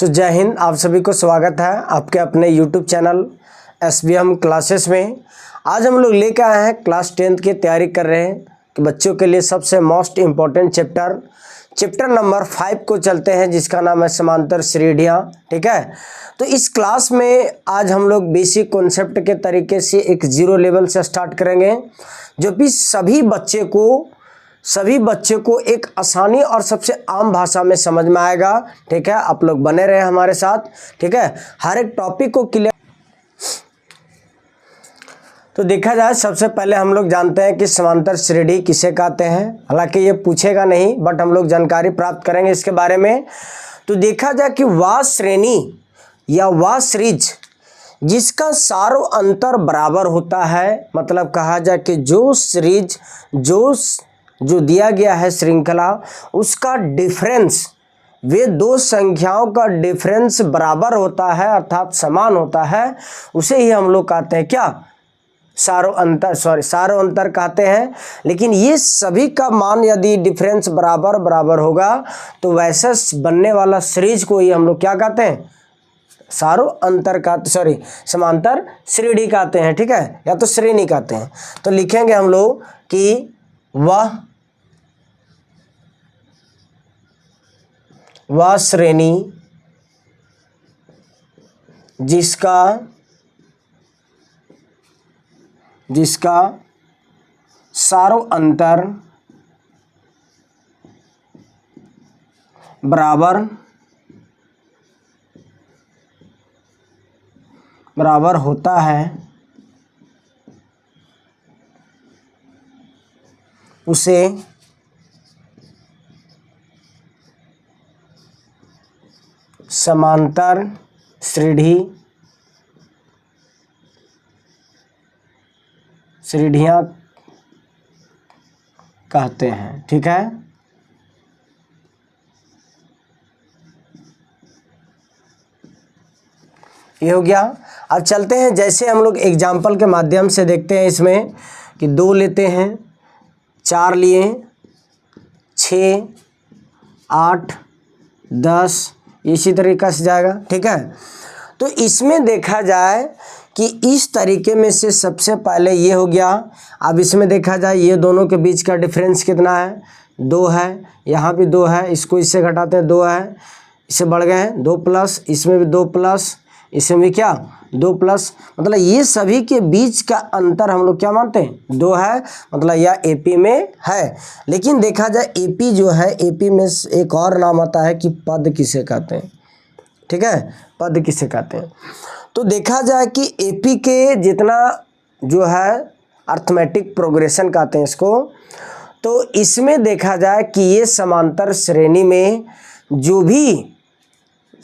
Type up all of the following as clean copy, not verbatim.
जय हिंद। आप सभी को स्वागत है आपके अपने YouTube चैनल SBM क्लासेस में। आज हम लोग लेकर आए हैं क्लास 10th की तैयारी कर रहे हैं कि बच्चों के लिए सबसे मोस्ट इम्पॉर्टेंट चैप्टर नंबर 5 को चलते हैं, जिसका नाम है समांतर श्रेणियाँ। ठीक है, तो इस क्लास में आज हम लोग बेसिक कॉन्सेप्ट के तरीके से एक जीरो लेवल से स्टार्ट करेंगे, जो भी सभी बच्चे को एक आसानी और सबसे आम भाषा में समझ में आएगा। ठीक है, आप लोग बने रहे हमारे साथ। ठीक है, हर एक टॉपिक को क्लियर। तो देखा जाए, सबसे पहले हम लोग जानते हैं कि समांतर श्रेणी किसे कहते हैं। हालांकि ये पूछेगा नहीं, बट हम लोग जानकारी प्राप्त करेंगे इसके बारे में। तो देखा जाए कि वह श्रेणी या वह सीरीज जिसका सारों अंतर बराबर होता है, मतलब कहा जाए कि जो सीरीज जो दिया गया है श्रृंखला, उसका डिफरेंस, वे दो संख्याओं का डिफरेंस बराबर होता है अर्थात समान होता है, उसे ही हम लोग कहते हैं क्या, सारों अंतर कहते हैं। लेकिन ये सभी का मान यदि डिफरेंस बराबर होगा तो वैसा बनने वाला सीरीज को ही हम लोग क्या कहते हैं, समांतर श्रेणी कहते हैं। ठीक है, या तो श्रेणी कहते हैं। तो लिखेंगे हम लोग कि वह श्रेणी जिसका सारों अंतर बराबर होता है, उसे समांतर श्रेणियाँ कहते हैं। ठीक है, ये हो गया। अब चलते हैं, जैसे हम लोग एग्जाम्पल के माध्यम से देखते हैं इसमें कि 2 लेते हैं, 4 लिए, 6, 8, 10, इसी तरीक़े से जाएगा। ठीक है, तो इसमें देखा जाए कि इस तरीके में से सबसे पहले ये हो गया। अब इसमें देखा जाए ये दोनों के बीच का डिफरेंस कितना है, 2 है। यहाँ भी 2 है, इसको इससे घटाते हैं 2 है, इससे बढ़ गए हैं 2 प्लस, इसमें भी 2 प्लस, इसमें भी क्या 2 प्लस, मतलब ये सभी के बीच का अंतर हम लोग क्या मानते हैं, 2 है। मतलब यह AP में है। लेकिन देखा जाए AP जो है, AP में एक और नाम आता है कि पद किसे कहते हैं। ठीक है, पद किसे कहते हैं। तो देखा जाए कि AP के जितना जो है अर्थमेटिक प्रोग्रेशन कहते हैं इसको, तो इसमें देखा जाए कि ये समांतर श्रेणी में जो भी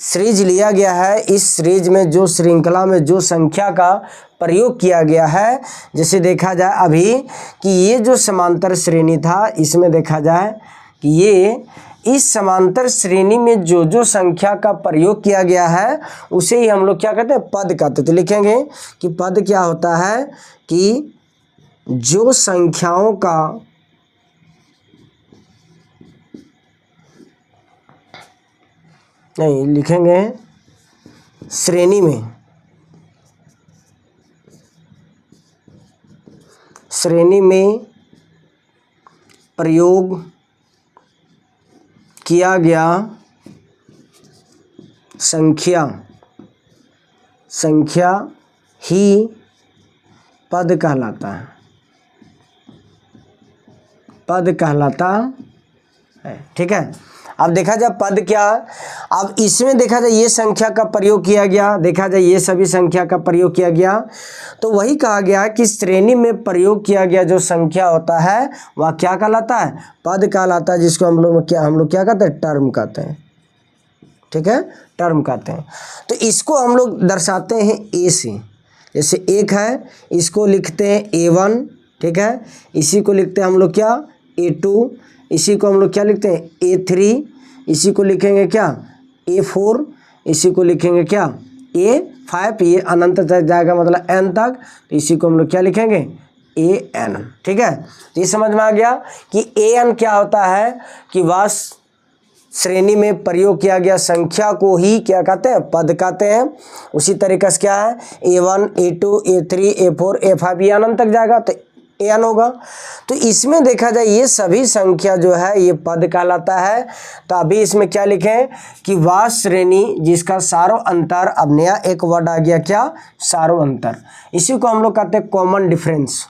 सीरीज लिया गया है, इस सीरीज में जो श्रृंखला में जो संख्या का प्रयोग किया गया है, जैसे देखा जाए अभी कि ये जो समांतर श्रेणी था, इसमें देखा जाए कि ये इस समांतर श्रेणी में जो संख्या का प्रयोग किया गया है, उसे ही हम लोग क्या कहते हैं, पद कहते हैं। तो लिखेंगे कि पद क्या होता है कि जो संख्याओं का नहीं लिखेंगे श्रेणी में प्रयोग किया गया संख्या ही पद कहलाता है। ठीक है, अब देखा जाए पद क्या है। अब इसमें देखा जाए ये संख्या का प्रयोग किया गया, देखा जाए ये सभी संख्या का प्रयोग किया गया, तो वही कहा गया कि श्रेणी में प्रयोग किया गया जो संख्या होता है वह क्या कहलाता है, पद कहलाता है, जिसको हम लोग क्या कहते हैं, टर्म कहते हैं। ठीक है, टर्म कहते हैं। तो इसको हम लोग दर्शाते हैं A से। जैसे 1 है, इसको लिखते हैं A1। ठीक है, इसी को लिखते हैं हम लोग क्या, A2। इसी को हम लोग क्या लिखते हैं, A3। इसी को लिखेंगे क्या, A4। इसी को लिखेंगे क्या, A5। ये अनंत तक जाएगा, मतलब n तक। तो इसी को हम लोग क्या लिखेंगे, AN। ठीक है, तो ये समझ में आ गया कि AN क्या होता है कि वह श्रेणी में प्रयोग किया गया संख्या को ही क्या कहते हैं, पद कहते हैं। उसी तरीके से क्या है, A1 A2 A3 A4 A5 ये अनंत तक जाएगा तो n होगा। तो इसमें देखा जाए ये सभी संख्या जो है ये पद कहलाता है। तो अभी इसमें क्या लिखें कि वह श्रेणी जिसका सारों अंतर, अब नया एक वर्ड आ गया क्या, सारों अंतर। इसी को हम लोग कहते हैं common difference,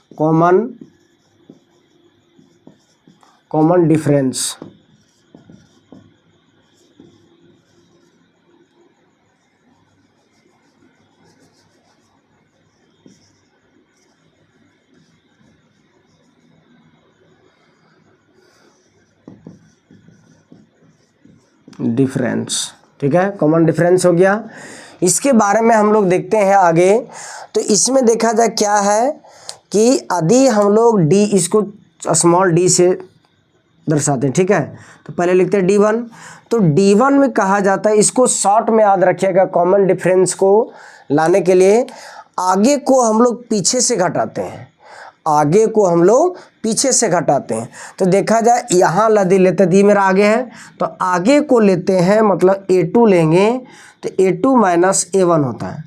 common difference. Difference, ठीक है, कॉमन डिफरेंस हो गया। इसके बारे में हम लोग देखते हैं आगे। तो इसमें देखा जाए क्या है कि यदि हम लोग डी, इसको स्मॉल डी से दर्शाते हैं, ठीक है। तो पहले लिखते हैं D1। तो D1 में कहा जाता है, इसको शॉर्ट में याद रखिएगा, कॉमन डिफरेंस को लाने के लिए आगे को हम लोग पीछे से घटाते हैं, आगे को हम लोग पीछे से घटाते हैं। तो देखा जाए यहाँ लदी लेते हैं, दी मेरा आगे है तो आगे को लेते हैं, मतलब A2 लेंगे तो A2 माइनस A1 होता है।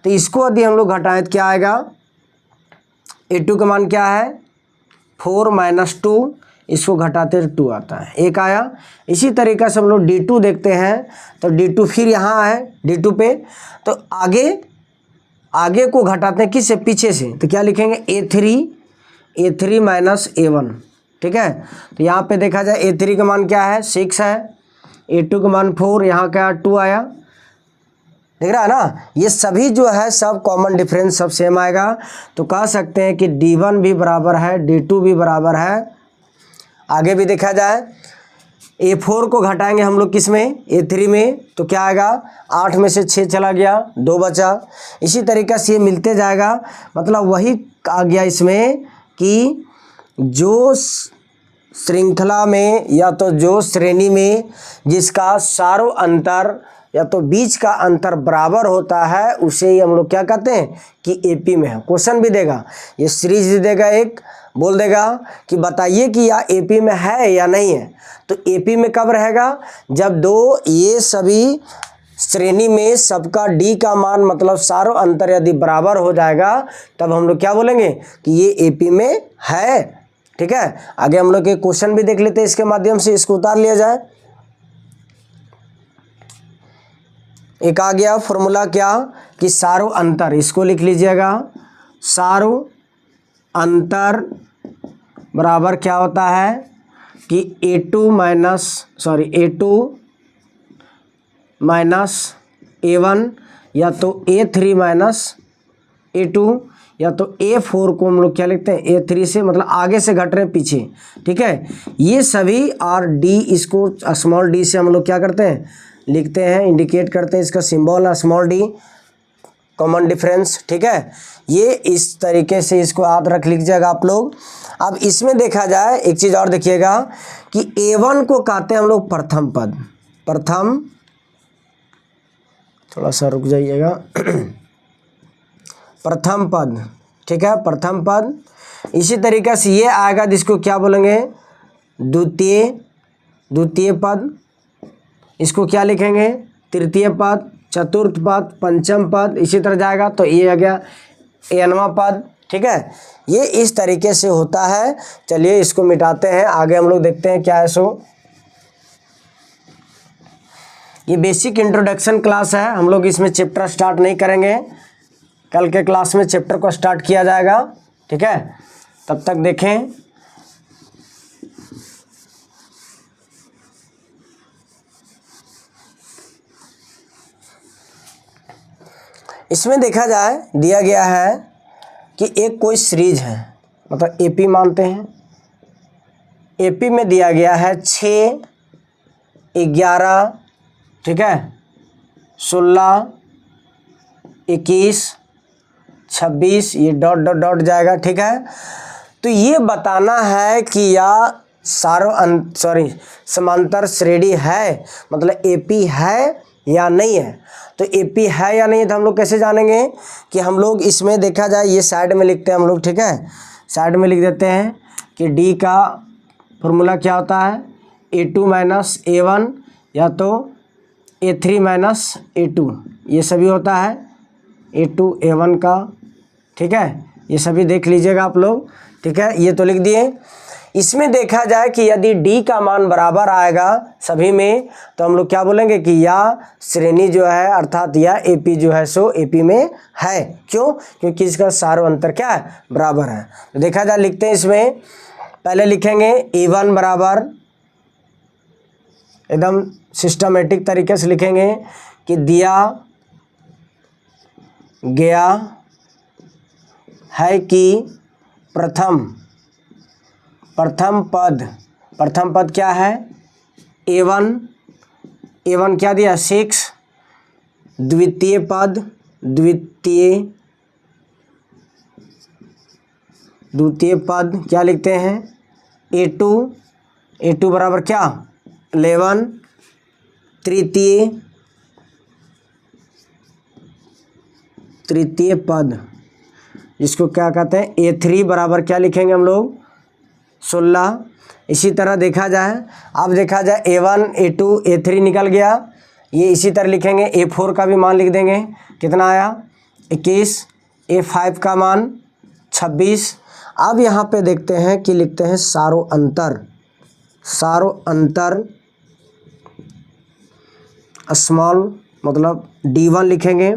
तो इसको यदि हम लोग घटाएं तो क्या आएगा, A2 का मान क्या है 4 माइनस 2, इसको घटाते 2 आता है, एक आया। इसी तरीक़े से हम लोग D2 देखते हैं तो D2 फिर यहाँ है D2 पे, तो आगे को घटाते हैं किससे, पीछे से। तो क्या लिखेंगे A3 माइनस A1, ठीक है। तो यहाँ पे देखा जाए A3 का मान क्या है 6 है, A2 का मान 4, यहाँ क्या 2 आया, दिख रहा है ना। ये सभी जो है सब कॉमन डिफरेंस सब सेम आएगा। तो कह सकते हैं कि D1 भी बराबर है D2 भी बराबर है। आगे भी देखा जाए A4 को घटाएंगे हम लोग किस में, A3 में, तो क्या आएगा 8 में से 6 चला गया, 2 बचा। इसी तरीक़े से ये मिलते जाएगा, मतलब वही आ गया इसमें कि जो श्रृंखला में या तो जो श्रेणी में जिसका सारों अंतर या तो बीच का अंतर बराबर होता है उसे ही हम लोग क्या कहते हैं कि AP में है। क्वेश्चन भी देगा, ये सीरीज भी देगा, एक बोल देगा कि बताइए कि यह AP में है या नहीं है। तो AP में कब रहेगा, जब दो ये सभी श्रेणी में सबका D का मान मतलब सारों अंतर यदि बराबर हो जाएगा तब हम लोग क्या बोलेंगे कि ये AP में है, ठीक है। आगे हम लोग एक क्वेश्चन भी देख लेते हैं, इसके माध्यम से इसको उतार लिया जाए। एक आ गया फॉर्मूला क्या कि सारों अंतर, इसको लिख लीजिएगा, सारों अंतर बराबर क्या होता है कि A2 माइनस A1 या तो A3 माइनस A2 या तो A4 को हम लोग क्या लिखते हैं A3 से, मतलब आगे से घट रहे हैं पीछे, ठीक है। ये सभी और D, इसको स्मॉल d से हम लोग क्या करते हैं लिखते हैं, इंडिकेट करते हैं, इसका सिंबल है स्मॉल d, कॉमन डिफरेंस, ठीक है। ये इस तरीके से इसको याद रख लीजिएगा आप लोग। अब इसमें देखा जाए एक चीज़ और देखिएगा कि A1 को कहते हैं हम लोग प्रथम पद, प्रथम, थोड़ा सा रुक जाइएगा, प्रथम पद, ठीक है, प्रथम पद। इसी तरीके से ये आएगा जिसको क्या बोलेंगे द्वितीय पद, इसको क्या लिखेंगे तृतीय पद, चतुर्थ पद, पंचम पद, इसी तरह जाएगा। तो ये आ गया nवां पद, ठीक है। ये इस तरीके से होता है। चलिए इसको मिटाते हैं, आगे हम लोग देखते हैं क्या है। सो ये बेसिक इंट्रोडक्शन क्लास है, हम लोग इसमें चैप्टर स्टार्ट नहीं करेंगे, कल के क्लास में चैप्टर को स्टार्ट किया जाएगा, ठीक है। तब तक देखें। इसमें देखा जाए दिया गया है कि एक कोई सीरीज है, मतलब AP मानते हैं, AP में दिया गया है 6, 11, ठीक है, 16, 21, 26, ये डॉट डॉट डॉट जाएगा, ठीक है। तो ये बताना है कि यह समांतर श्रेणी है, मतलब AP है या नहीं है। तो AP है या नहीं है तो हम लोग कैसे जानेंगे कि हम लोग इसमें देखा जाए, ये साइड में लिखते हैं हम लोग, ठीक है, साइड में लिख देते हैं कि D का फॉर्मूला क्या होता है A2 माइनस A1 या तो A3 माइनस A2, ये सभी होता है A2 A1 का, ठीक है, ये सभी देख लीजिएगा आप लोग, ठीक है, ये तो लिख दिए। इसमें देखा जाए कि यदि D का मान बराबर आएगा सभी में, तो हम लोग क्या बोलेंगे कि या श्रेणी जो है अर्थात या AP जो है सो AP में है। क्यों? क्योंकि इसका सारों अंतर क्या है, बराबर है। तो देखा जाए, लिखते हैं इसमें, पहले लिखेंगे A1 बराबर, एकदम सिस्टमेटिक तरीके से लिखेंगे कि दिया गया है कि प्रथम पद क्या है, A1 क्या दिया 6, द्वितीय पद क्या लिखते हैं A2 बराबर क्या 11, तृतीय पद जिसको क्या कहते हैं A3 बराबर क्या लिखेंगे हम लोग 16। इसी तरह देखा जाए, अब देखा जाए A1 A2 A3 निकल गया, ये इसी तरह लिखेंगे। A4 का भी मान लिख देंगे, कितना आया 21, A5 का मान 26। अब यहाँ पे देखते हैं कि लिखते हैं सारों अंतर स्मॉल मतलब D1 लिखेंगे।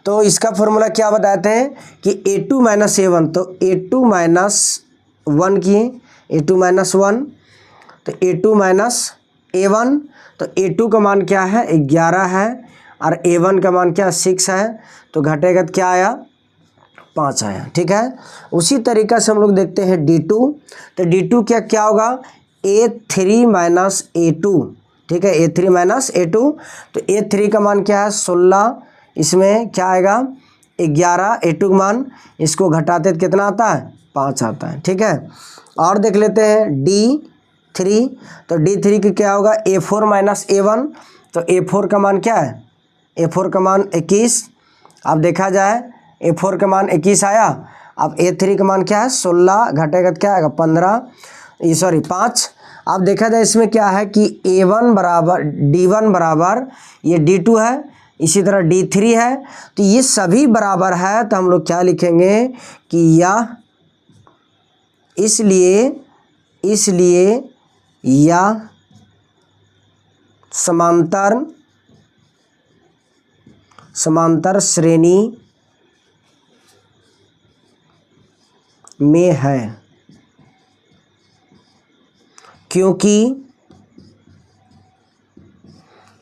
तो इसका फॉर्मूला क्या बताते हैं कि A2 माइनस A1, तो A2 माइनस 1 किए, A2 माइनस 1, तो A2 माइनस A1, तो A2 का मान क्या है 11 है और A1 का मान क्या 6 है, तो घटेगा क्या आया 5 आया, ठीक है। उसी तरीक़ा से हम लोग देखते हैं D2, तो D2 क्या होगा A3 माइनस A2, ठीक है, A3 माइनस A2, तो A3 का मान क्या है 16, इसमें क्या आएगा 11, A2 का मान इसको घटाते तो कितना आता है 5 आता है, ठीक है। और देख लेते हैं D3, तो D3 की क्या होगा A4 माइनस A1, तो A4 का मान क्या है A4 का मान 21। अब देखा जाए A4 का मान 21 आया, अब A3 का मान क्या है 16, घटेगा क्या आएगा 5। अब देखा जाए इसमें क्या है कि A1 बराबर D1 बराबर ये D2 है, इसी तरह D3 है, तो ये सभी बराबर है, तो हम लोग क्या लिखेंगे कि यह इसलिए यह समांतर श्रेणी में है, क्योंकि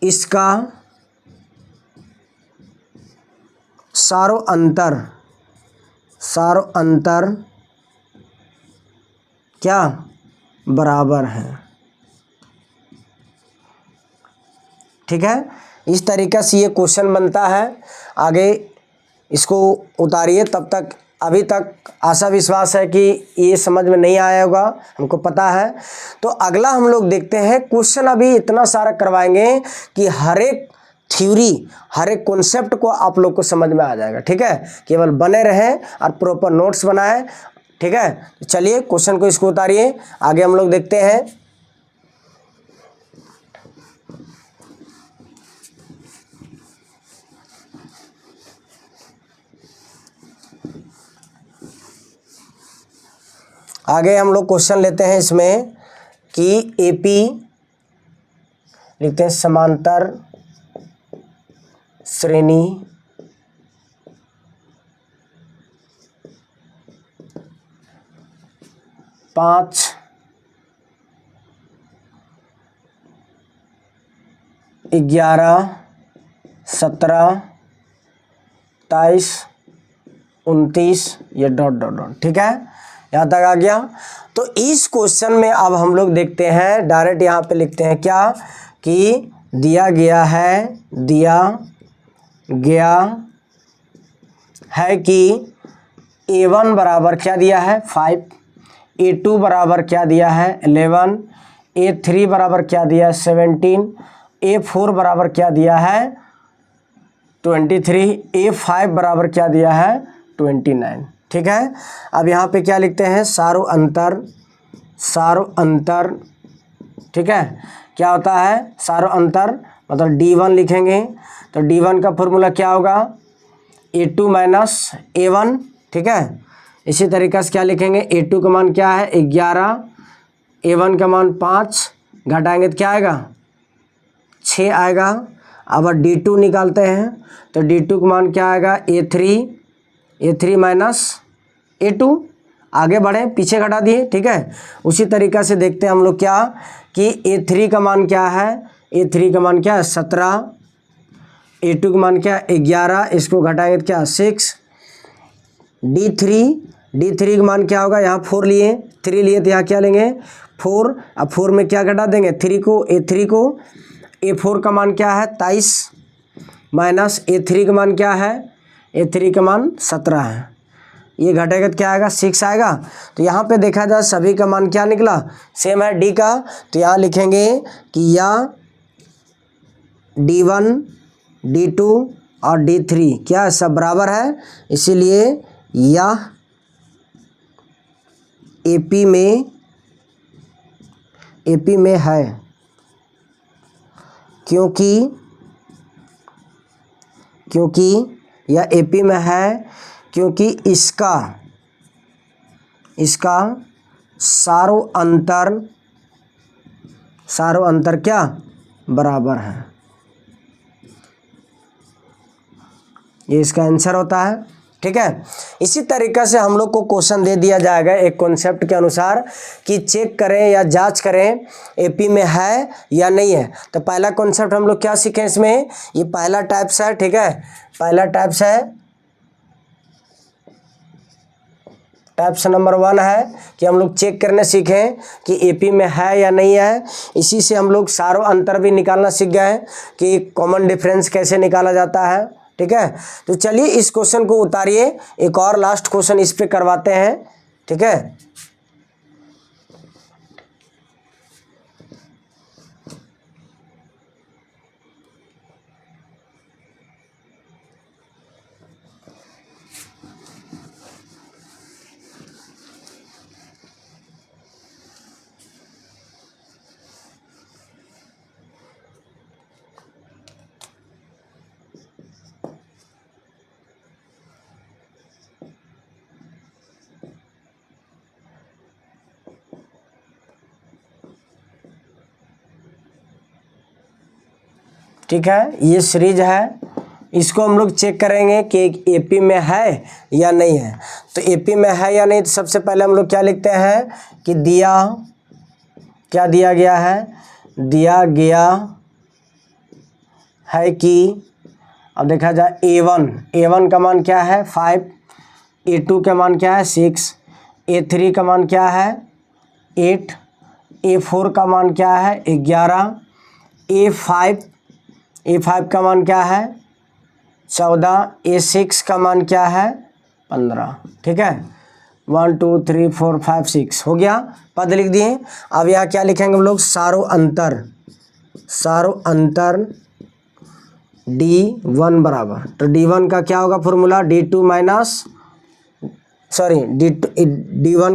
इसका सारों अंतर क्या बराबर है, ठीक है। इस तरीक़े से ये क्वेश्चन बनता है। आगे इसको उतारिए, तब तक अभी तक आशा विश्वास है कि ये समझ में नहीं आया होगा, हमको पता है। तो अगला हम लोग देखते हैं क्वेश्चन, अभी इतना सारा करवाएंगे कि हर एक थ्योरी हर एक कॉन्सेप्ट को आप लोग को समझ में आ जाएगा, ठीक है। केवल बने रहें और प्रॉपर नोट्स बनाएं, ठीक है। तो चलिए क्वेश्चन को इसको उतारिए, आगे हम लोग देखते हैं। आगे हम लोग क्वेश्चन लेते हैं इसमें कि AP लिखते हैं समांतर श्रेणी पाँच 11 17 23 29 ये डॉट, ठीक है, यहाँ तक आ गया। तो इस क्वेश्चन में अब हम लोग देखते हैं, डायरेक्ट यहाँ पे लिखते हैं क्या कि दिया गया है कि A1 बराबर क्या दिया है 5, A2 बराबर क्या दिया है 11, A3 बराबर क्या दिया है 17, A4 बराबर क्या दिया है 23, A5 बराबर क्या दिया है 29, ठीक है। अब यहाँ पे क्या लिखते हैं सारों अंतर ठीक है, क्या होता है सारों अंतर, मतलब D1 लिखेंगे तो D1 का फॉर्मूला क्या होगा A2 माइनस A1, ठीक है। इसी तरीक़े से क्या लिखेंगे, A2 का मान क्या है 11, A1 का मान 5, घटाएंगे तो क्या आएगा 6 आएगा। अब D2 निकालते हैं तो D2 का मान क्या आएगा A3 माइनस A2, आगे बढ़ें पीछे घटा दिए, ठीक है। उसी तरीक़ा से देखते हैं हम लोग क्या कि A3 का मान क्या है, A3 का मान क्या है 17, A2 का मान क्या है 11, इसको घटाएंगे तो क्या 6, D3 का मान क्या होगा, यहाँ 4 लिए 3 लिए तो यहाँ क्या लेंगे 4, अब 4 में क्या घटा देंगे 3 को, A3 को, A4 का मान क्या है 23 माइनस A3 का मान क्या है, A3 का मान 17 है, ये घटेगा तो क्या आएगा 6 आएगा। तो यहाँ पे देखा जाए सभी का मान क्या निकला सेम है D का, तो यहाँ लिखेंगे कि यह D1 D2 और D3 क्या सब बराबर है, इसीलिए यह AP में है, क्योंकि यह AP में है क्योंकि इसका सारों अंतर क्या बराबर है, ये इसका आंसर होता है, ठीक है। इसी तरीक़े से हम लोग को क्वेश्चन दे दिया जाएगा एक कॉन्सेप्ट के अनुसार कि चेक करें या जांच करें AP में है या नहीं है। तो पहला कॉन्सेप्ट हम लोग क्या सीखें इसमें, ये पहला टाइप्स है, ठीक है, पहला टाइप्स है, टाइप्स नंबर 1 है कि हम लोग चेक करने सीखें कि AP में है या नहीं है। इसी से हम लोग सारों अंतर भी निकालना सीख गए कि कॉमन डिफरेंस कैसे निकाला जाता है, ठीक है। तो चलिए इस क्वेश्चन को उतारिए, एक और लास्ट क्वेश्चन इस पे करवाते हैं, ठीक है। ठीक है, ये सीरीज है, इसको हम लोग चेक करेंगे कि AP में है या नहीं है। तो AP में है या नहीं, तो सबसे पहले हम लोग क्या लिखते हैं कि क्या दिया गया है कि अब देखा जाए A1 का मान क्या है 5, A2 का मान क्या है 6, A3 का मान क्या है 8, A4 का मान क्या है 11, A5 का मान क्या है 14, A6 का मान क्या है 15, ठीक है। 1 2 3 4 5 6 हो गया, पद लिख दिए। अब यहाँ क्या लिखेंगे हम लोग, सारों अंतर D1 बराबर, तो D1 का क्या होगा फॉर्मूला D1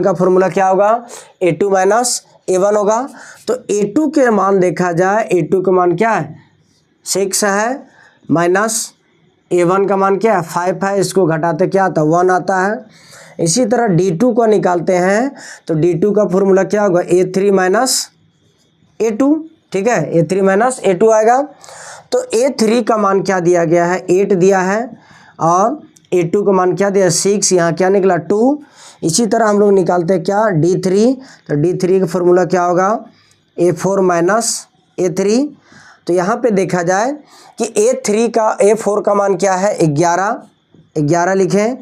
का फॉर्मूला क्या होगा A2 माइनस A1 होगा। तो A2 के मान देखा जाए, A2 का मान क्या है 6 है, माइनस A1 का मान क्या है 5 है, इसको घटाते क्या आता है 1 आता है। इसी तरह D2 को निकालते हैं तो D2 का फॉर्मूला क्या होगा A3 माइनस A2, ठीक है, A3 माइनस A2 आएगा। तो A3 का मान क्या दिया गया है 8 दिया है, और A2 का मान क्या दिया 6, यहाँ क्या निकला 2। इसी तरह हम लोग निकालते हैं क्या D3, तो D3 का फॉर्मूला क्या होगा A4 माइनस A3। तो यहाँ पे देखा जाए कि A4 का मान क्या है 11 लिखें,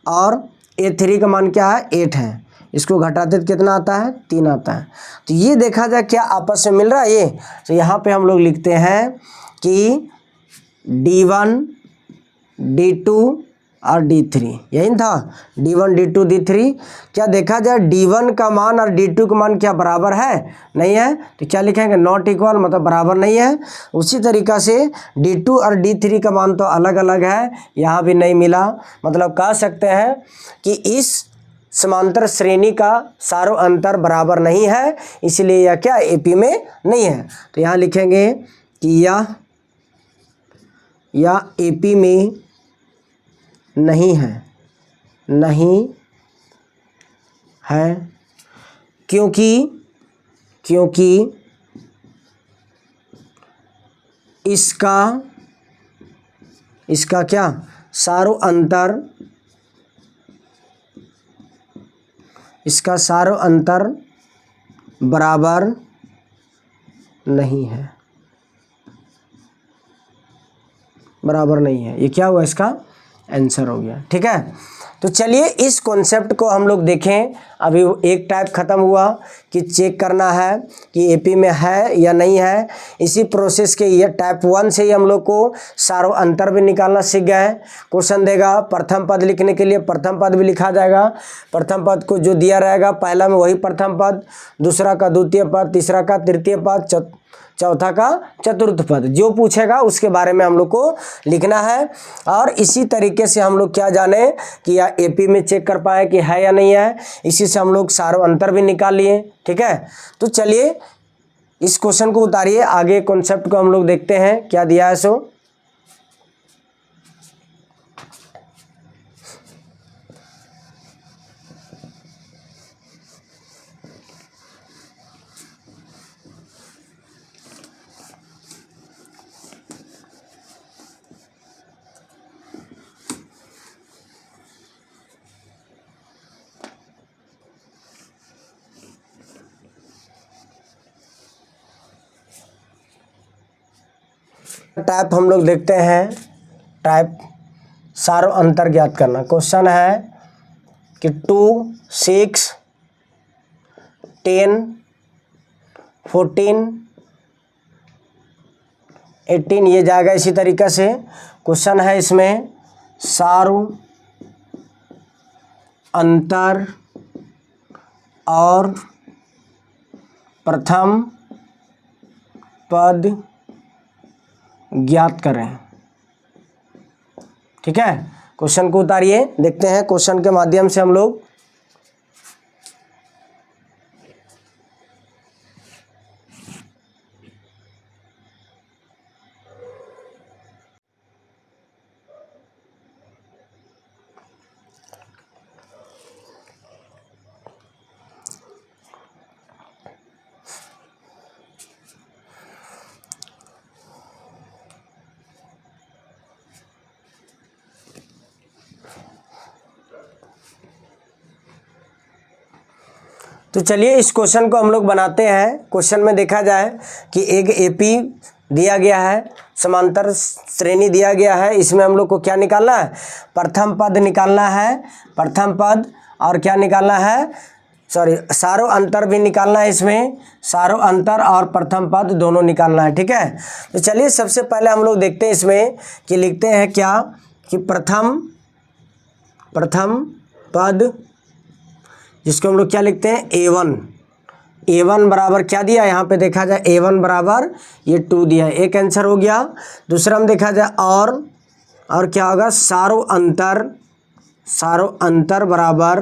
और A3 का मान क्या है 8 है, इसको घटाते तो कितना आता है 3 आता है। तो ये देखा जाए क्या आपस में मिल रहा है ये। तो यहाँ पे हम लोग लिखते हैं कि D1 D2 और D3, यही था D1 D2 D3। क्या देखा जाए D1 का मान और D2 का मान क्या बराबर है, नहीं है, तो क्या लिखेंगे नॉट इक्वल, मतलब बराबर नहीं है। उसी तरीक़ा से D2 और D3 का मान तो अलग अलग है, यहाँ भी नहीं मिला। मतलब कह सकते हैं कि इस समांतर श्रेणी का सारो अंतर बराबर नहीं है, इसलिए यह क्या एपी में नहीं है। तो यहाँ लिखेंगे कि यह एपी में नहीं है, नहीं है क्योंकि इसका क्या सारो अंतर बराबर नहीं है, ये क्या हुआ, इसका आंसर हो गया। ठीक है, तो चलिए इस कॉन्सेप्ट को हम लोग देखें। अभी एक टाइप ख़त्म हुआ कि चेक करना है कि एपी में है या नहीं है। इसी प्रोसेस के ये टाइप 1 से ही हम लोग को सारो अंतर भी निकालना सीख गए हैं। क्वेश्चन देगा, प्रथम पद लिखने के लिए प्रथम पद भी लिखा जाएगा। प्रथम पद को जो दिया रहेगा पहला में वही प्रथम पद, दूसरा का द्वितीय पद, तीसरा का तृतीय पद, चौथा का चतुर्थ पद, जो पूछेगा उसके बारे में हम लोग को लिखना है। और इसी तरीके से हम लोग क्या जाने कि या एपी में चेक कर पाए कि है या नहीं है। इसी से हम लोग सारो अंतर भी निकाल लिए। ठीक है, तो चलिए इस क्वेश्चन को उतारिए, आगे कॉन्सेप्ट को हम लोग देखते हैं क्या दिया है। सो टाइप हम लोग देखते हैं, टाइप सारो अंतर ज्ञात करना। क्वेश्चन है कि 2, 6, 10, 14, 18 ये जाएगा इसी तरीक़े से। क्वेश्चन है इसमें सारो अंतर और प्रथम पद ज्ञात करें। ठीक है, क्वेश्चन को उतारिए, देखते हैं क्वेश्चन के माध्यम से हम लोग। तो चलिए इस क्वेश्चन को हम लोग बनाते हैं। क्वेश्चन में देखा जाए कि एक एपी दिया गया है, समांतर श्रेणी दिया गया है। इसमें हम लोग को क्या निकालना है, प्रथम पद निकालना है, प्रथम पद, और क्या निकालना है, सारो अंतर भी निकालना है। इसमें सारो अंतर और प्रथम पद दोनों निकालना है। ठीक है, तो चलिए सबसे पहले हम लोग देखते हैं इसमें कि लिखते हैं क्या कि प्रथम पद, जिसको हम लोग क्या लिखते हैं a1 बराबर क्या दिया, यहाँ पे देखा जाए a1 बराबर ये 2 दिया है, एक आंसर हो गया। दूसरा में देखा जाए और क्या होगा, सारो अंतर बराबर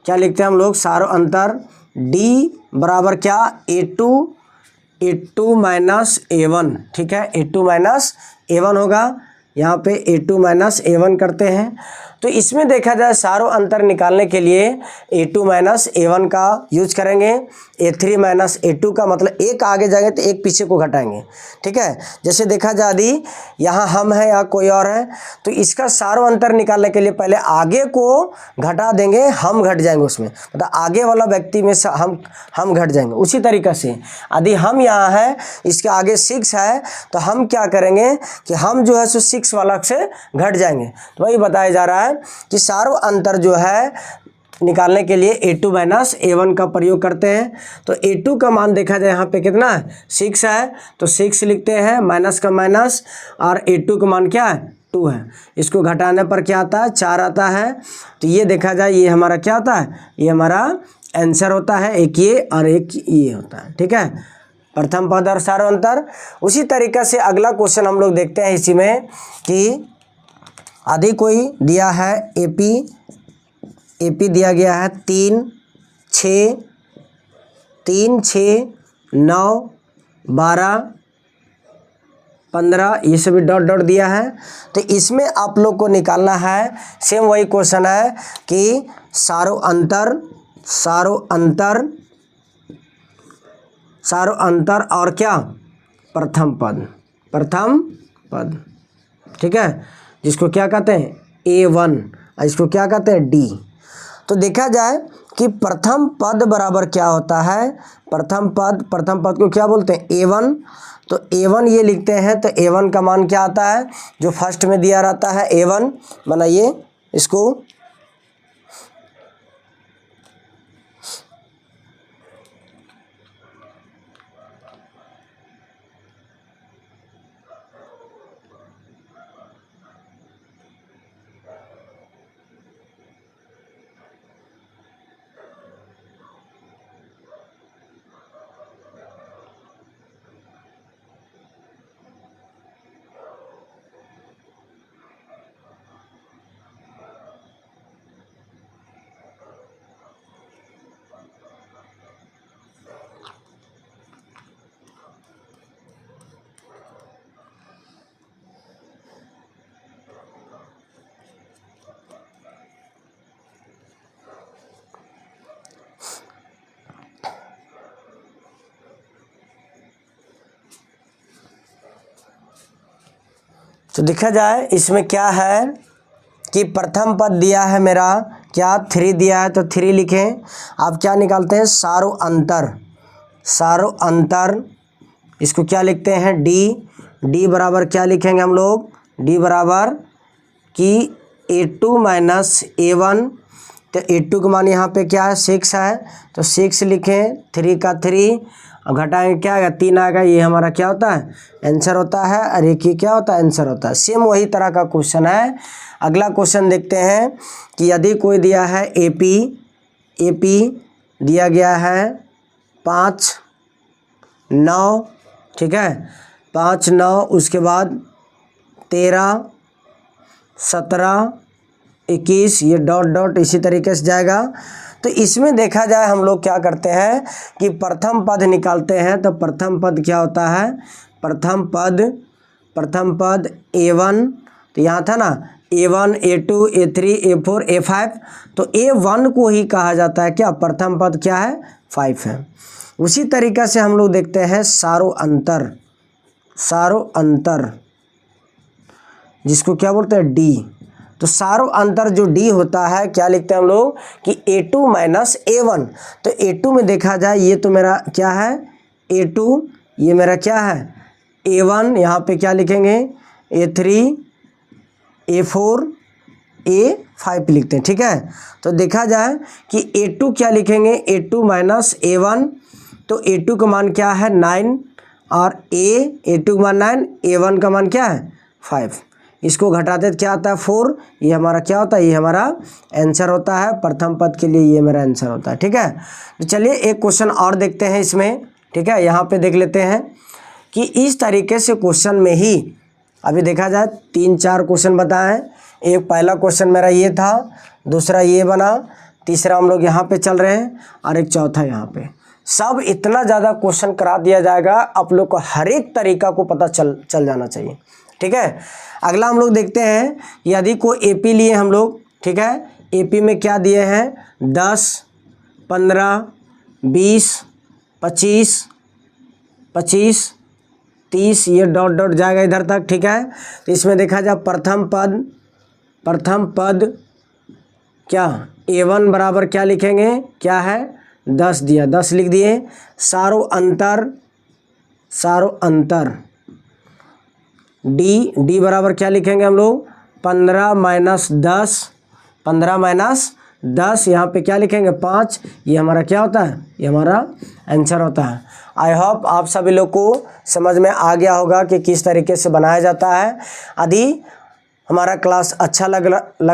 क्या लिखते हैं हम लोग, सारो अंतर d बराबर क्या, a2 माइनस a1। ठीक है, a2 माइनस a1 होगा, यहाँ पे a2 माइनस a1 करते हैं। तो इसमें देखा जाए सारो अंतर निकालने के लिए a2 माइनस a1 का यूज करेंगे, a3 माइनस a2 का, मतलब एक आगे जाएंगे तो एक पीछे को घटाएंगे। ठीक है, जैसे देखा जाए यदि यहाँ हम है या कोई और है तो इसका सारो अंतर निकालने के लिए पहले आगे को घटा देंगे, हम घट जाएंगे उसमें, मतलब आगे वाला व्यक्ति में से हम घट जाएंगे। उसी तरीक़े से यदि हम यहाँ है, इसके आगे 6 है तो हम क्या करेंगे कि हम जो है सो 6 वाला से घट जाएंगे। तो वही बताया जा रहा है कि सारो अंतर जो है निकालने के लिए a2 माइनस a1 का प्रयोग करते हैं। तो a2 का मान देखा जाए यहाँ पे कितना है, 6 है, तो 6 लिखते हैं, माइनस का माइनस, और a2 का मान क्या है, 2 है। इसको घटाने पर क्या आता है, 4 आता है। तो ये देखा जाए ये हमारा क्या होता है, ये हमारा आंसर होता है, एक ये और एक ये होता है। ठीक है, प्रथम पद और सारो अंतर। उसी तरीक़े से अगला क्वेश्चन हम लोग देखते हैं इसी में कि यदि कोई दिया है एपी AP दिया गया है 3 6 3 6 9 12 15, ये सभी डॉट डॉट दिया है। तो इसमें आप लोग को निकालना है, सेम वही क्वेश्चन है कि सारों अंतर और क्या, प्रथम पद, ठीक है, जिसको क्या कहते हैं A1 और इसको क्या कहते हैं D। तो देखा जाए कि प्रथम पद बराबर क्या होता है, प्रथम पद को क्या बोलते हैं A1। तो A1 ये लिखते हैं, तो A1 का मान क्या आता है, जो फर्स्ट में दिया रहता है A1, बनाइए इसको। तो देखा जाए इसमें क्या है कि प्रथम पद दिया है मेरा क्या 3 दिया है, तो 3 लिखें। आप क्या निकालते हैं, सारों अंतर, इसको क्या लिखते हैं D बराबर क्या लिखेंगे हम लोग, D बराबर कि A2 माइनस A1। तो A2 का मान यहाँ पे क्या है 6 है, तो 6 लिखें, 3 का 3 और घटाएंगे क्या आएगा 3 आएगा, ये हमारा क्या होता है आंसर होता है, और एक ही क्या होता है आंसर होता है। सेम वही तरह का क्वेश्चन है। अगला क्वेश्चन देखते हैं कि यदि कोई दिया है AP दिया गया है 5 9, ठीक है, 5 9, उसके बाद 13 17 21, ये डॉट डॉट इसी तरीके से जाएगा। तो इसमें देखा जाए हम लोग क्या करते हैं कि प्रथम पद निकालते हैं। तो प्रथम पद क्या होता है, प्रथम पद A1, तो यहाँ था ना A1 A2 A3 A4 A5, तो A1 को ही कहा जाता है क्या, प्रथम पद क्या है 5 है। उसी तरीक़े से हम लोग देखते हैं सारों अंतर, जिसको क्या बोलते हैं D। तो सारों अंतर जो D होता है क्या लिखते हैं हम लोग कि A2 माइनस A1। तो A2 में देखा जाए ये तो मेरा क्या है A2, ये मेरा क्या है A1, यहाँ पे क्या लिखेंगे A3 A4 A5 लिखते हैं, ठीक है। तो देखा जाए कि A2 क्या लिखेंगे A2 माइनस A1, तो A2 का मान क्या है 9 और A2 का मान 9, A1 का मान क्या है 5, इसको घटाते तो क्या आता है 4, ये हमारा क्या होता है, ये हमारा आंसर होता है। प्रथम पद के लिए ये मेरा आंसर होता है, ठीक है। तो चलिए एक क्वेश्चन और देखते हैं इसमें, ठीक है। यहाँ पे देख लेते हैं कि इस तरीके से क्वेश्चन में ही अभी देखा जाए 3-4 क्वेश्चन बताएं। एक पहला क्वेश्चन मेरा ये था, दूसरा ये बना, तीसरा हम लोग यहाँ पे चल रहे हैं और एक चौथा यहाँ पे। सब इतना ज़्यादा क्वेश्चन करा दिया जाएगा, आप लोग को हर एक तरीका को पता चल जाना चाहिए, ठीक है। अगला हम लोग देखते हैं यदि कोई AP लिए हम लोग, ठीक है। AP में क्या दिए हैं 10 15 20 25 30, ये डॉट डॉट जाएगा इधर तक, ठीक है। तो इसमें देखा जाए प्रथम पद क्या A1 बराबर क्या लिखेंगे, क्या है 10 दिया, 10 लिख दिए। सारों अंतर D बराबर क्या लिखेंगे हम लोग 15 माइनस 10, यहाँ पे क्या लिखेंगे 5, ये हमारा क्या होता है, ये हमारा आंसर होता है। आई होप आप सभी लोग को समझ में आ गया होगा कि किस तरीके से बनाया जाता है। यदि हमारा क्लास अच्छा लग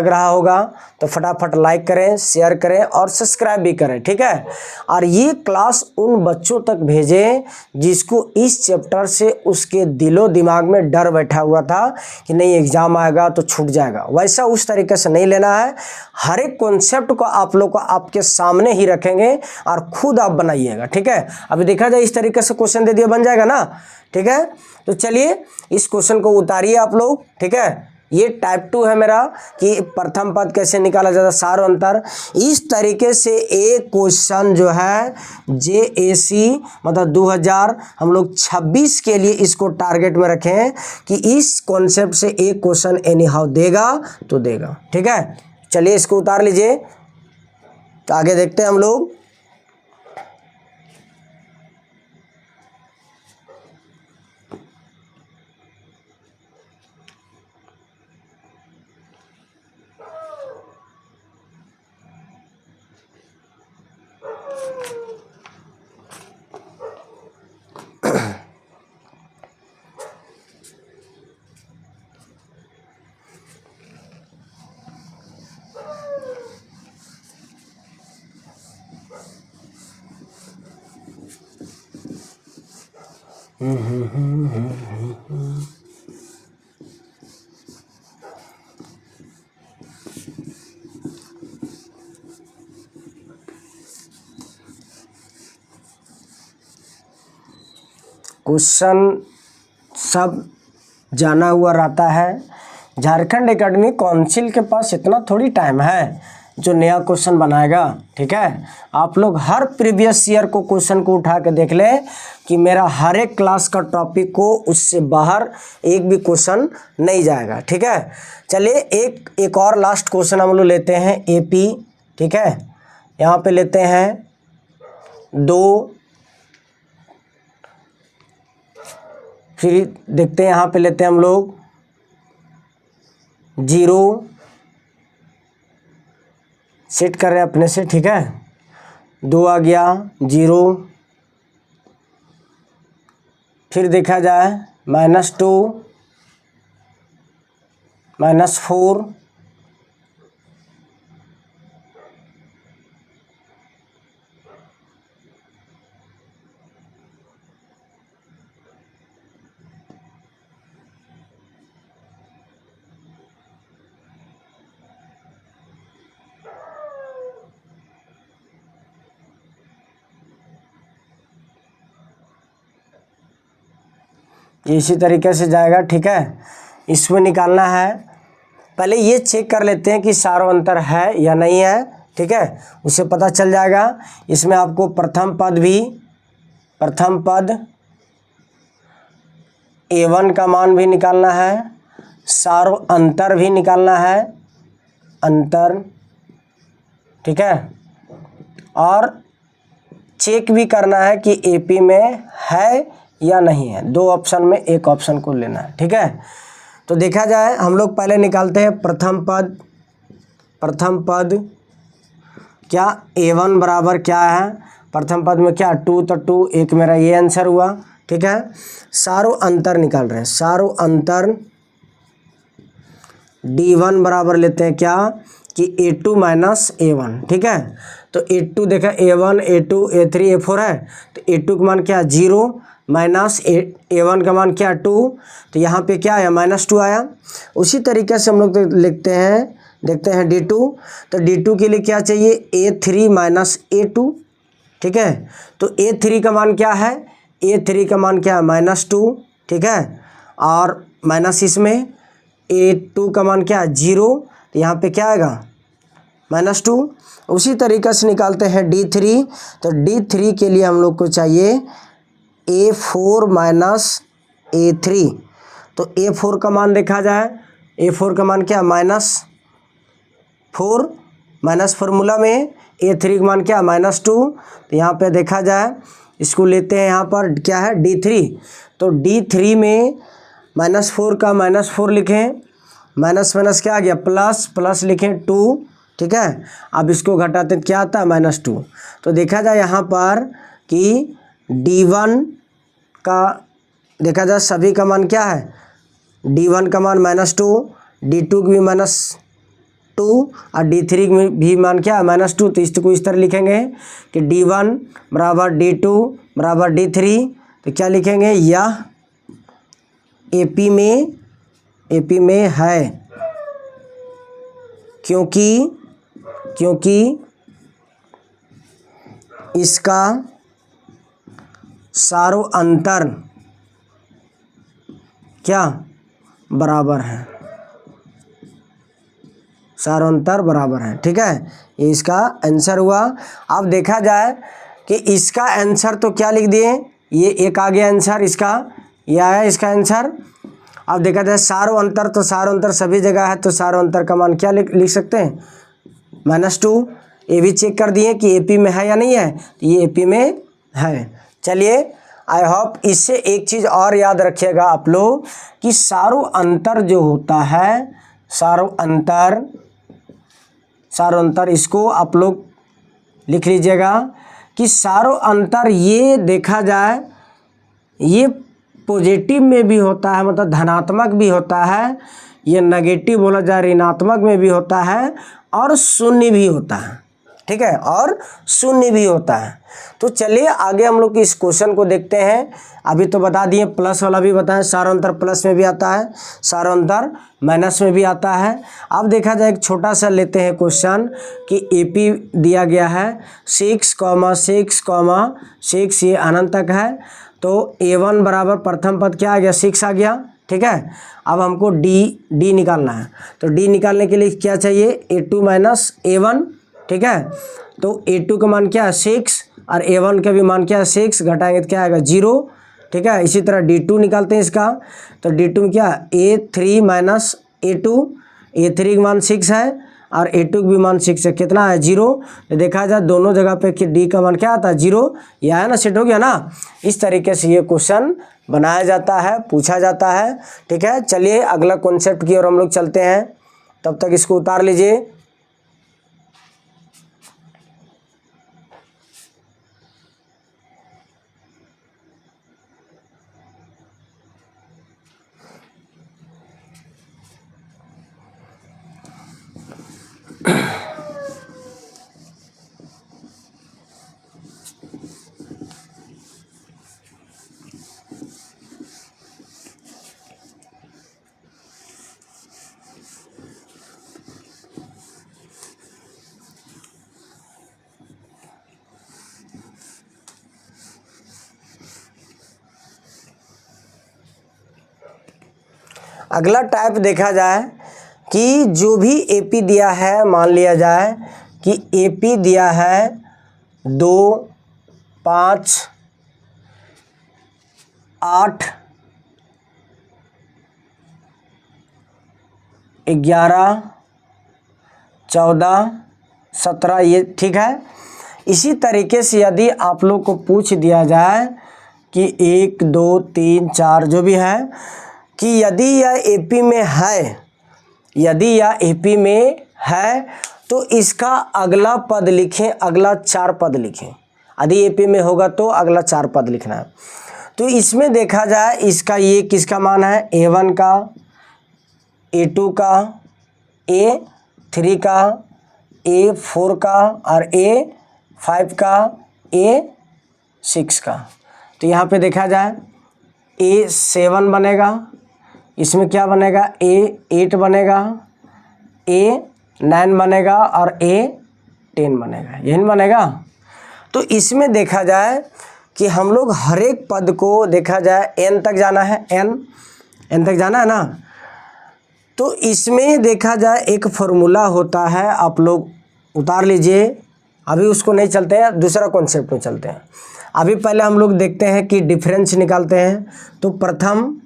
रहा होगा तो फटाफट लाइक करें, शेयर करें और सब्सक्राइब भी करें, ठीक है। और ये क्लास उन बच्चों तक भेजें जिसको इस चैप्टर से उसके दिलो दिमाग में डर बैठा हुआ था कि नहीं एग्ज़ाम आएगा तो छूट जाएगा। वैसा उस तरीके से नहीं लेना है। हर एक कॉन्सेप्ट को आप लोग को आपके सामने ही रखेंगे और खुद आप बनाइएगा, ठीक है। अभी देखा जाए इस तरीके से क्वेश्चन दे दिया, बन जाएगा ना, ठीक है। तो चलिए इस क्वेश्चन को उतारिए आप लोग, ठीक है। ये टाइप 2 है मेरा कि प्रथम पद कैसे निकाला जाता है, सार अंतर। इस तरीके से एक क्वेश्चन जो है JAC मतलब 2026 के लिए इसको टारगेट में रखें कि इस कॉन्सेप्ट से एक क्वेश्चन एनी हाउ देगा तो देगा, ठीक है। चलिए इसको उतार लीजिए, तो आगे देखते हैं हम लोग। क्वेश्चन सब जाना हुआ रहता है। झारखंड एकेडमिक काउंसिल के पास इतना थोड़ी टाइम है जो नया क्वेश्चन बनाएगा, ठीक है। आप लोग हर प्रीवियस ईयर को क्वेश्चन को उठा के देख ले कि मेरा हर एक क्लास का टॉपिक को उससे बाहर एक भी क्वेश्चन नहीं जाएगा, ठीक है। चलिए एक और लास्ट क्वेश्चन हम लोग लेते हैं AP, ठीक है। यहाँ पे लेते हैं 2, फिर देखते हैं यहाँ पे लेते हैं हम लोग 0 सेट कर रहे हैं अपने से, ठीक है। 2 आ गया 0, फिर देखा जाए -2 -4 इसी तरीके से जाएगा, ठीक है। इसमें निकालना है, पहले ये चेक कर लेते हैं कि सारो अंतर है या नहीं है, ठीक है। उससे पता चल जाएगा। इसमें आपको प्रथम पद A1 का मान भी निकालना है, सारो अंतर भी निकालना है, अंतर, ठीक है। और चेक भी करना है कि AP में है या नहीं है। 2 ऑप्शन में एक ऑप्शन को लेना है, ठीक है। तो देखा जाए हम लोग पहले निकालते हैं प्रथम पद क्या A1 बराबर क्या है, प्रथम पद में क्या 2, तो 2 एक मेरा ये आंसर हुआ, ठीक है। सारो अंतर निकाल रहे हैं, सारो अंतर D1 बराबर लेते हैं क्या कि A2 माइनस A1, ठीक है। तो A2 देखा A1 A2 A3 A4 है, तो A2 का मान क्या 0 माइनस A1 का मान क्या 2, तो यहाँ पे क्या आया -2 आया। उसी तरीके से हम लोग लिखते हैं, देखते हैं D2, तो D2 के लिए क्या चाहिए A3 माइनस A2, ठीक है। तो A3 का मान क्या है, A3 का मान क्या है -2, ठीक है। और माइनस इसमें A2 का मान क्या है 0, तो यहाँ पे क्या आएगा -2। उसी तरीके से निकालते हैं D3, तो D3 के लिए हम लोग को चाहिए A4 माइनस A3, तो A4 का मान देखा जाए, A4 का मान क्या -4 माइनस फार्मूला में A3 का मान क्या -2, तो यहाँ पे देखा जाए इसको लेते हैं, यहाँ पर क्या है D3, तो D3 में -4 का -4 लिखें, माइनस माइनस क्या आ गया प्लस लिखें 2, ठीक है। अब इसको घटाते क्या आता है -2, तो देखा जाए यहाँ पर कि D1 का देखा जाए सभी का मान क्या है, D1 का मान -2, D2 की भी -2 और D3 की भी मान क्या है -2। तो इसको इस तरह लिखेंगे कि D1 बराबर D2 बराबर D3। तो क्या लिखेंगे, यह AP में है क्योंकि इसका सारों अंतर क्या बराबर है, सारों अंतर बराबर है। ठीक है, ये इसका आंसर हुआ। अब देखा जाए कि इसका आंसर तो क्या लिख दिए, ये एक आ गया आंसर इसका, ये आया इसका आंसर। अब देखा जाए सारों अंतर, तो सारों अंतर सभी जगह है, तो सारों अंतर का मान क्या लिख सकते हैं, -2। ये भी चेक कर दिए कि AP में है या नहीं है, तो ये AP में है। चलिए, आई होप इससे एक चीज़ और याद रखिएगा आप लोग कि सारों अंतर जो होता है, सारों अंतर इसको आप लोग लिख लीजिएगा कि सारों अंतर ये देखा जाए, ये पॉजिटिव में भी होता है, मतलब धनात्मक भी होता है, ये नेगेटिव बोला जाए ऋणात्मक में भी होता है, और शून्य भी होता है। ठीक है, और शून्य भी होता है। तो चलिए आगे हम लोग इस क्वेश्चन को देखते हैं। अभी तो बता दिए, प्लस वाला भी बताएं, सारों अंतर प्लस में भी आता है, सारों अंतर माइनस में भी आता है। अब देखा जाए एक छोटा सा लेते हैं क्वेश्चन कि AP दिया गया है 6,6,6 ये अनंत तक है। तो A1 बराबर प्रथम पद क्या आ गया, 6 आ गया। ठीक है, अब हमको D निकालना है। तो D निकालने के लिए क्या चाहिए, A2 माइनस A1। ठीक है, तो A2 का मान क्या है 6 और A1 का भी मान क्या है 6, घटाएंगे तो क्या आएगा 0। ठीक है, इसी तरह D2 निकालते हैं इसका। तो D2 में क्या A3 माइनस A2, A3 का मान 6 है और A2 का भी मान 6 है, कितना है 0। तो देखा जाए दोनों जगह पे कि D का मान क्या आता है 0, यह है ना, सेट हो गया ना। इस तरीके से ये क्वेश्चन बनाया जाता है, पूछा जाता है। ठीक है, चलिए अगला कॉन्सेप्ट की ओर हम लोग चलते हैं, तब तक इसको उतार लीजिए। अगला टाइप देखा जाए कि जो भी AP दिया है, मान लिया जाए कि AP दिया है 2, 5, 8, 11, 14, 17, ये ठीक है। इसी तरीके से यदि आप लोग को पूछ दिया जाए कि 1, 2, 3, 4 जो भी है, कि यदि यह AP में है, यदि यह AP में है तो इसका अगला पद लिखें, अगला 4 पद लिखें। यदि AP में होगा तो अगला 4 पद लिखना है। तो इसमें देखा जाए इसका ये किसका मान है, A1 का, A2 का, A3 का, A4 का और A5 का, A6 का। तो यहाँ पे देखा जाए A7 बनेगा, इसमें क्या बनेगा A8 बनेगा, A9 बनेगा और A10 बनेगा, यही बनेगा। तो इसमें देखा जाए कि हम लोग हर एक पद को देखा जाए n तक जाना है, n तक जाना है ना। तो इसमें देखा जाए एक फॉर्मूला होता है, आप लोग उतार लीजिए। अभी उसको नहीं चलते हैं, दूसरा कॉन्सेप्ट में चलते हैं। अभी पहले हम लोग देखते हैं कि डिफरेंस निकालते हैं। तो प्रथम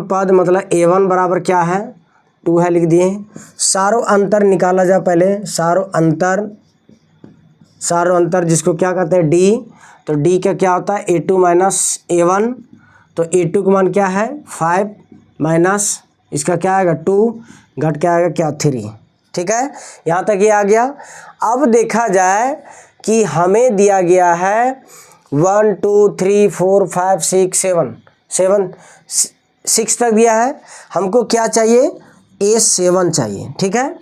पद मतलब A1 बराबर क्या है 2 है, लिख दिए। सारों अंतर निकाला जाए पहले, सारों अंतर जिसको क्या कहते हैं D। तो D का क्या होता है A2 माइनस A1। तो A2 का मान क्या है 5 माइनस इसका क्या आएगा 2, घट के आएगा क्या 3। ठीक है, यहाँ तक ये आ गया। अब देखा जाए कि हमें दिया गया है 1, 2, 3, 4, 5, 6, 7 6 तक दिया है, हमको क्या चाहिए, A7 चाहिए। ठीक है,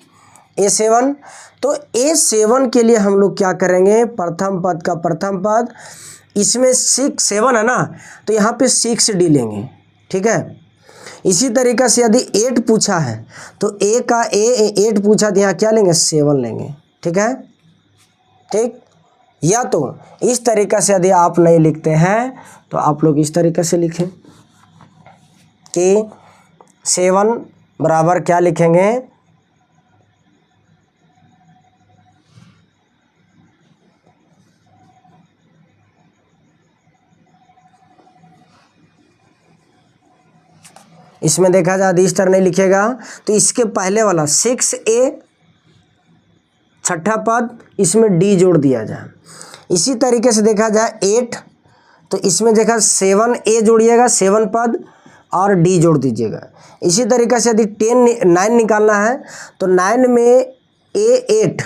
A7। तो A7 के लिए हम लोग क्या करेंगे, प्रथम पद का प्रथम पद, इसमें 6 7 है ना, तो यहाँ पे 6D लेंगे। ठीक है, इसी तरीक़े से यदि 8 पूछा है तो A का 8 पूछा तो यहाँ क्या लेंगे, 7 लेंगे। ठीक है, ठीक। या तो इस तरीक़े से यदि आप नहीं लिखते हैं तो आप लोग इस तरीक़े से लिखें कि 7 बराबर क्या लिखेंगे, इसमें देखा जाए अधिष्ठान नहीं लिखेगा तो इसके पहले वाला 6A छठा पद, इसमें D जोड़ दिया जाए। इसी तरीके से देखा जाए 8, तो इसमें देखा 7A जोड़िएगा 7 पद और D जोड़ दीजिएगा। इसी तरीके से यदि 9 निकालना है तो 9 में A8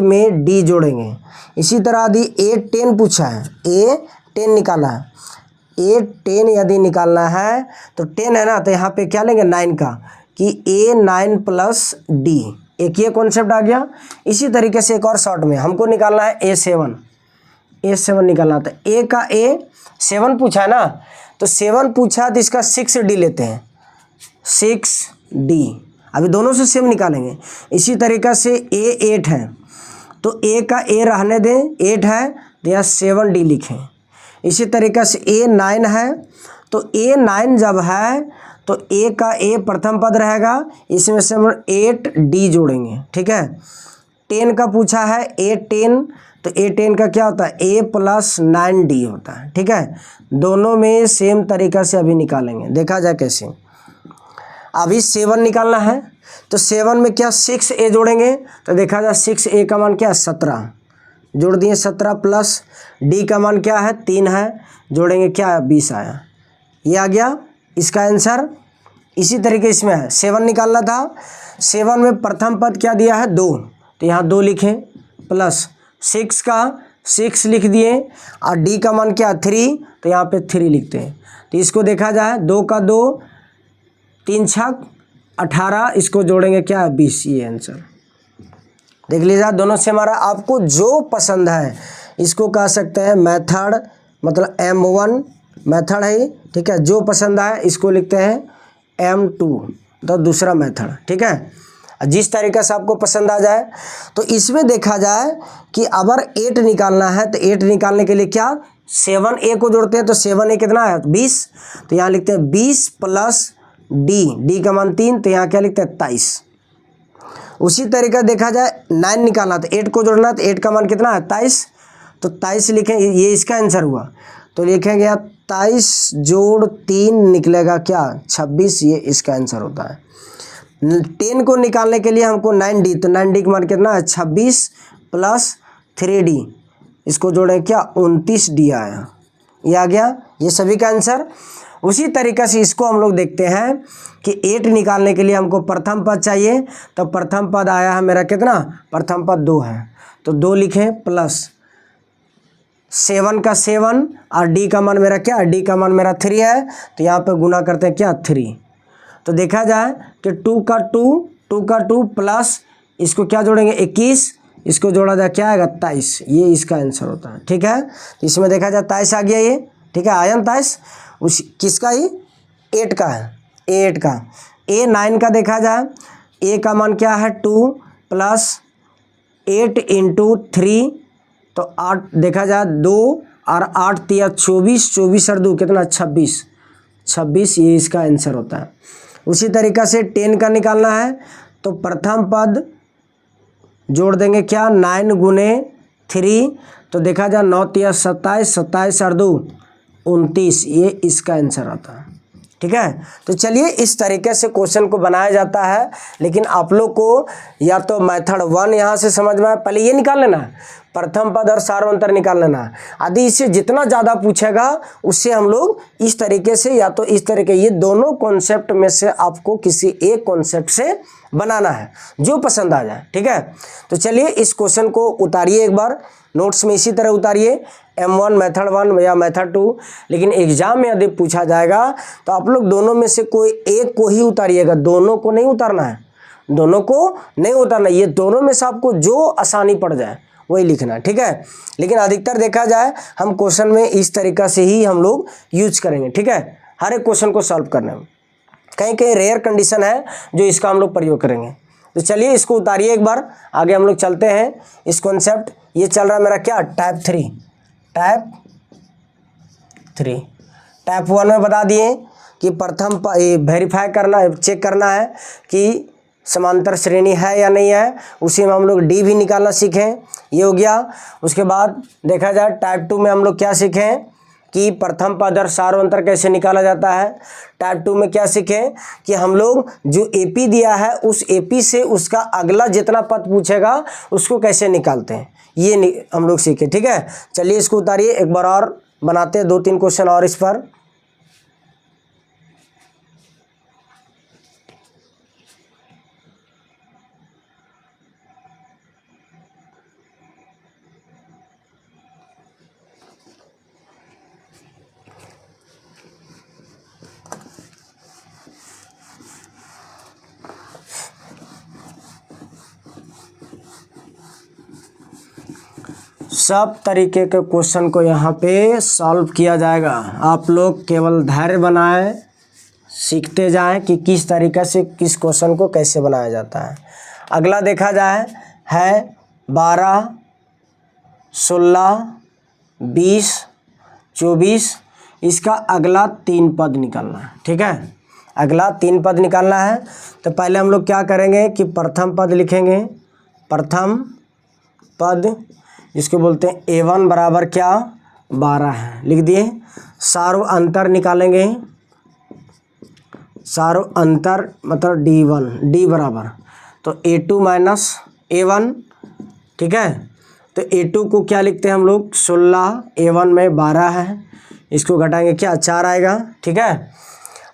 में D जोड़ेंगे। इसी तरह यदि A10 पूछा है, A10 निकाला है, A10 यदि निकालना है तो 10 है ना, तो यहाँ पे क्या लेंगे 9 का, कि A9 प्लस D, एक ये कॉन्सेप्ट आ गया। इसी तरीके से एक और शॉर्ट में हमको निकालना है A7 निकालना था। A का A7 पूछा है ना, तो 7 पूछा तो इसका 6D लेते हैं, 6D। अभी दोनों से सेम निकालेंगे। इसी तरीक़े से A8 है तो A का A रहने दें, 8 है तो यहाँ 7D लिखें। इसी तरीक़े से A9 है तो A9 जब है तो A का A प्रथम पद रहेगा, इसमें से हम 8D जोड़ेंगे। ठीक है, 10 का पूछा है A10, तो A10 का क्या होता है, A प्लस 9D होता है। ठीक है, दोनों में सेम तरीक़ा से अभी निकालेंगे, देखा जाए कैसे। अभी 7 निकालना है तो 7 में क्या 6A जोड़ेंगे, तो देखा जाए 6A का मान क्या है, 17 जोड़ दिए, 17 प्लस D का मान क्या है, 3 है, जोड़ेंगे क्या, 20 आया। ये आ गया इसका आंसर। इसी तरीके इसमें है 7 निकालना था, 7 में प्रथम पद क्या दिया है, 2, तो यहाँ 2 लिखें, प्लस 6 का 6 लिख दिए, और D का मान क्या 3, तो यहाँ पे 3 लिखते हैं। तो इसको देखा जाए 2 का 2, 3 छक 18, इसको जोड़ेंगे क्या, 20। ये आंसर देख लीजिए, दोनों से हमारा आपको जो पसंद है इसको कह सकते हैं मेथड, मतलब M1 मेथड है। ठीक है, जो पसंद आए इसको लिखते हैं M2, तो दूसरा मेथड। ठीक है, जिस तरीके से आपको पसंद आ जाए। तो इसमें देखा जाए कि अगर 8 निकालना है तो 8 निकालने के लिए क्या, 7A को जोड़ते हैं, तो 7A कितना है, 20, तो यहाँ लिखते हैं 20 प्लस D का मान 3, तो यहाँ क्या लिखते हैं, 23। उसी तरीका देखा जाए 9 निकालना तो 8 को जोड़ना, तो 8 का मान कितना है, 23, तो 23 लिखें, ये इसका आंसर हुआ। तो लिखेंगे 23 जोड़ 3 निकलेगा क्या, 26, ये इसका आंसर होता है। 10 को निकालने के लिए हमको 9D, तो 9D का मान कितना है, 26 प्लस 3D, इसको जोड़े क्या, 29D आया। ये आ गया, ये सभी का आंसर। उसी तरीक़े से इसको हम लोग देखते हैं कि 8 निकालने के लिए हमको प्रथम पद चाहिए, तो प्रथम पद आया है मेरा कितना, प्रथम पद 2 है, तो 2 लिखें, प्लस 7 का 7, और D का मान मेरा क्या, D का मान मेरा 3 है, तो यहाँ पे गुना करते हैं क्या, 3। तो देखा जाए कि 2 का 2 प्लस इसको क्या जोड़ेंगे, 21, इसको जोड़ा जाए क्या आएगा, 23। ये इसका आंसर होता है। ठीक है, इसमें देखा जाए 23 आ गया ये। ठीक है, आया 23, उस किसका ही, 8 का है, A8 का। A9 का देखा जाए, A का मान क्या है, 2 प्लस 8 इंटू 3, तो 8 देखा जाए 2 और 8 तिया 24, 24 और 2 कितना, 26, ये इसका आंसर होता है। उसी तरीक़ा से 10 का निकालना है तो प्रथम पद जोड़ देंगे क्या, 9 गुने 3, तो देखा जाए 9 तिया 27, 27 और 2 29, ये इसका आंसर आता है। ठीक है, तो चलिए इस तरीके से क्वेश्चन को बनाया जाता है। लेकिन आप लोग को या तो मेथड 1 यहाँ से समझ में आए, पहले ये निकाल लेना है, प्रथम पद और सार्वंतर निकाल लेना है। यदि इससे जितना ज़्यादा पूछेगा उससे हम लोग इस तरीके से या तो इस तरीके, ये दोनों कॉन्सेप्ट में से आपको किसी एक कॉन्सेप्ट से बनाना है, जो पसंद आ जाए। ठीक है, तो चलिए इस क्वेश्चन को उतारिए एक बार, नोट्स में इसी तरह उतारिए M1 मेथड 1 या मेथड 2। लेकिन एग्जाम में यदि पूछा जाएगा तो आप लोग दोनों में से कोई एक को ही उतारिएगा, दोनों को नहीं उतारना है, दोनों को नहीं उतारना। ये दोनों में से आपको जो आसानी पड़ जाए वही लिखना है, ठीक है। लेकिन अधिकतर देखा जाए हम क्वेश्चन में इस तरीका से ही हम लोग यूज करेंगे, ठीक है, हर एक क्वेश्चन को सॉल्व करने में। कहीं कहीं रेयर कंडीशन है जो इसका हम लोग प्रयोग करेंगे। तो चलिए इसको उतारिए एक बार, आगे हम लोग चलते हैं। इस कॉन्सेप्ट ये चल रहा है मेरा क्या, टाइप 3। टाइप 1 में बता दिए कि प्रथम वेरीफाई करना, चेक करना है कि समांतर श्रेणी है या नहीं है। उसी में हम लोग डी भी निकालना सीखें, ये हो गया। उसके बाद देखा जाए टाइप 2 में हम लोग क्या सीखें कि प्रथम पद और सार्वंतर कैसे निकाला जाता है। टाइप 2 में क्या सीखें कि हम लोग जो एपी दिया है उस एपी से उसका अगला जितना पद पूछेगा उसको कैसे निकालते हैं, ये हम लोग सीखें, ठीक है। चलिए इसको उतारिए, एक बार और बनाते हैं 2-3 क्वेश्चन और इस पर। सब तरीके के क्वेश्चन को यहाँ पे सॉल्व किया जाएगा। आप लोग केवल धैर्य बनाएं, सीखते जाएं कि किस तरीके से किस क्वेश्चन को कैसे बनाया जाता है। अगला देखा जाए है 12, 16, 20, 24। इसका अगला 3 पद निकालना है, ठीक है, अगला 3 पद निकालना है। तो पहले हम लोग क्या करेंगे कि प्रथम पद लिखेंगे, प्रथम पद जिसको बोलते हैं A1 बराबर क्या, 12 है, लिख दिए। सार्व अंतर निकालेंगे, सार्व अंतर मतलब D1, D बराबर तो A2 माइनस A1, ठीक है। तो A2 को क्या लिखते हैं हम लोग, 16, A1 में 12 है, इसको घटाएंगे क्या, 4 आएगा, ठीक है।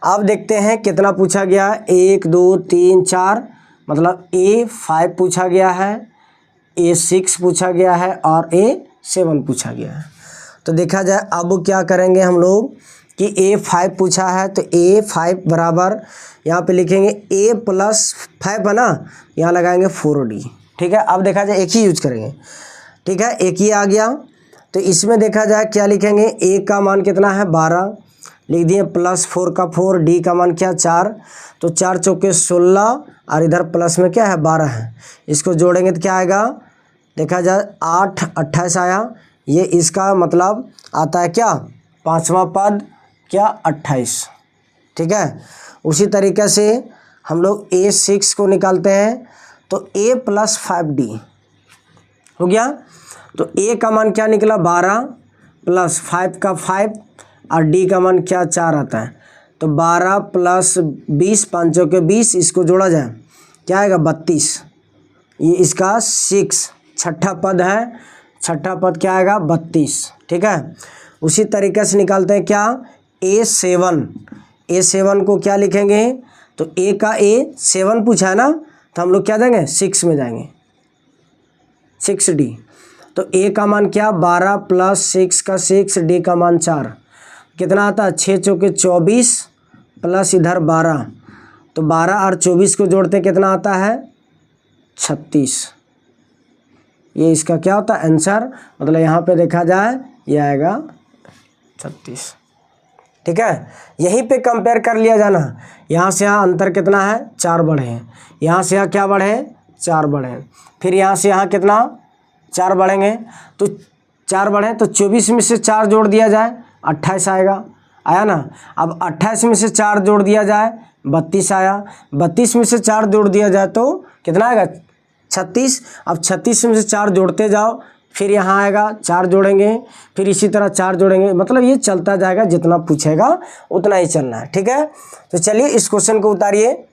अब देखते हैं कितना पूछा गया, 1 2 3 4, मतलब A5 पूछा गया है, A6 पूछा गया है और A7 पूछा गया है। तो देखा जाए अब क्या करेंगे हम लोग कि A5 पूछा है तो A5 बराबर यहाँ पे लिखेंगे A प्लस 5 है ना, यहाँ लगाएंगे 4D, ठीक है। अब देखा जाए एक ही यूज करेंगे, ठीक है, एक ही आ गया। तो इसमें देखा जाए क्या लिखेंगे, A का मान कितना है, 12 लिख दिए, प्लस 4 का 4, D का मान क्या, 4, तो 4 चौके 16 और इधर प्लस में क्या है, 12 है। इसको जोड़ेंगे तो क्या आएगा, देखा जाए 8 28 आया। ये इसका मतलब आता है क्या, 5वां पद क्या, 28, ठीक है। उसी तरीके से हम लोग A6 को निकालते हैं तो A प्लस 5D हो गया। तो A का मान क्या निकला, 12 प्लस 5 का 5 और D का मान क्या, 4 आता है। तो 12 प्लस 20, 5 चौके 20, इसको जोड़ा जाए क्या आएगा, 32। ये इसका 6 छठा पद है, छठा पद क्या आएगा, 32, ठीक है। उसी तरीके से निकालते हैं क्या, A7 को क्या लिखेंगे, तो A का A7 पूछा है ना, तो हम लोग क्या देंगे, 6 में जाएंगे, 6D। तो A का मान क्या, 12 प्लस 6 का 6, D का मान 4, कितना आता है, 6 चौके 24 प्लस इधर 12, तो 12 और 24 को जोड़ते कितना आता है, 36। ये इसका क्या होता है आंसर, मतलब यहाँ पे देखा जाए ये आएगा 36, ठीक है। यहीं पे कंपेयर कर लिया जाना, यहाँ से यहाँ अंतर कितना है, 4 बढ़े हैं, यहाँ से यहाँ क्या बढ़े, 4 बढ़े हैं, फिर यहाँ से यहाँ कितना, 4 बढ़ेंगे, तो 4 बढ़े तो 24 में से 4 जोड़ दिया जाए 28 आएगा, आया ना। अब 28 में से 4 जोड़ दिया जाए 32 आया, 32 में से 4 जोड़ दिया जाए तो कितना आएगा, 36। अब 36 में से 4 जोड़ते जाओ, फिर यहाँ आएगा 4 जोड़ेंगे, फिर इसी तरह 4 जोड़ेंगे, मतलब ये चलता जाएगा, जितना पूछेगा उतना ही चलना है, ठीक है। तो चलिए इस क्वेश्चन को उतारिए।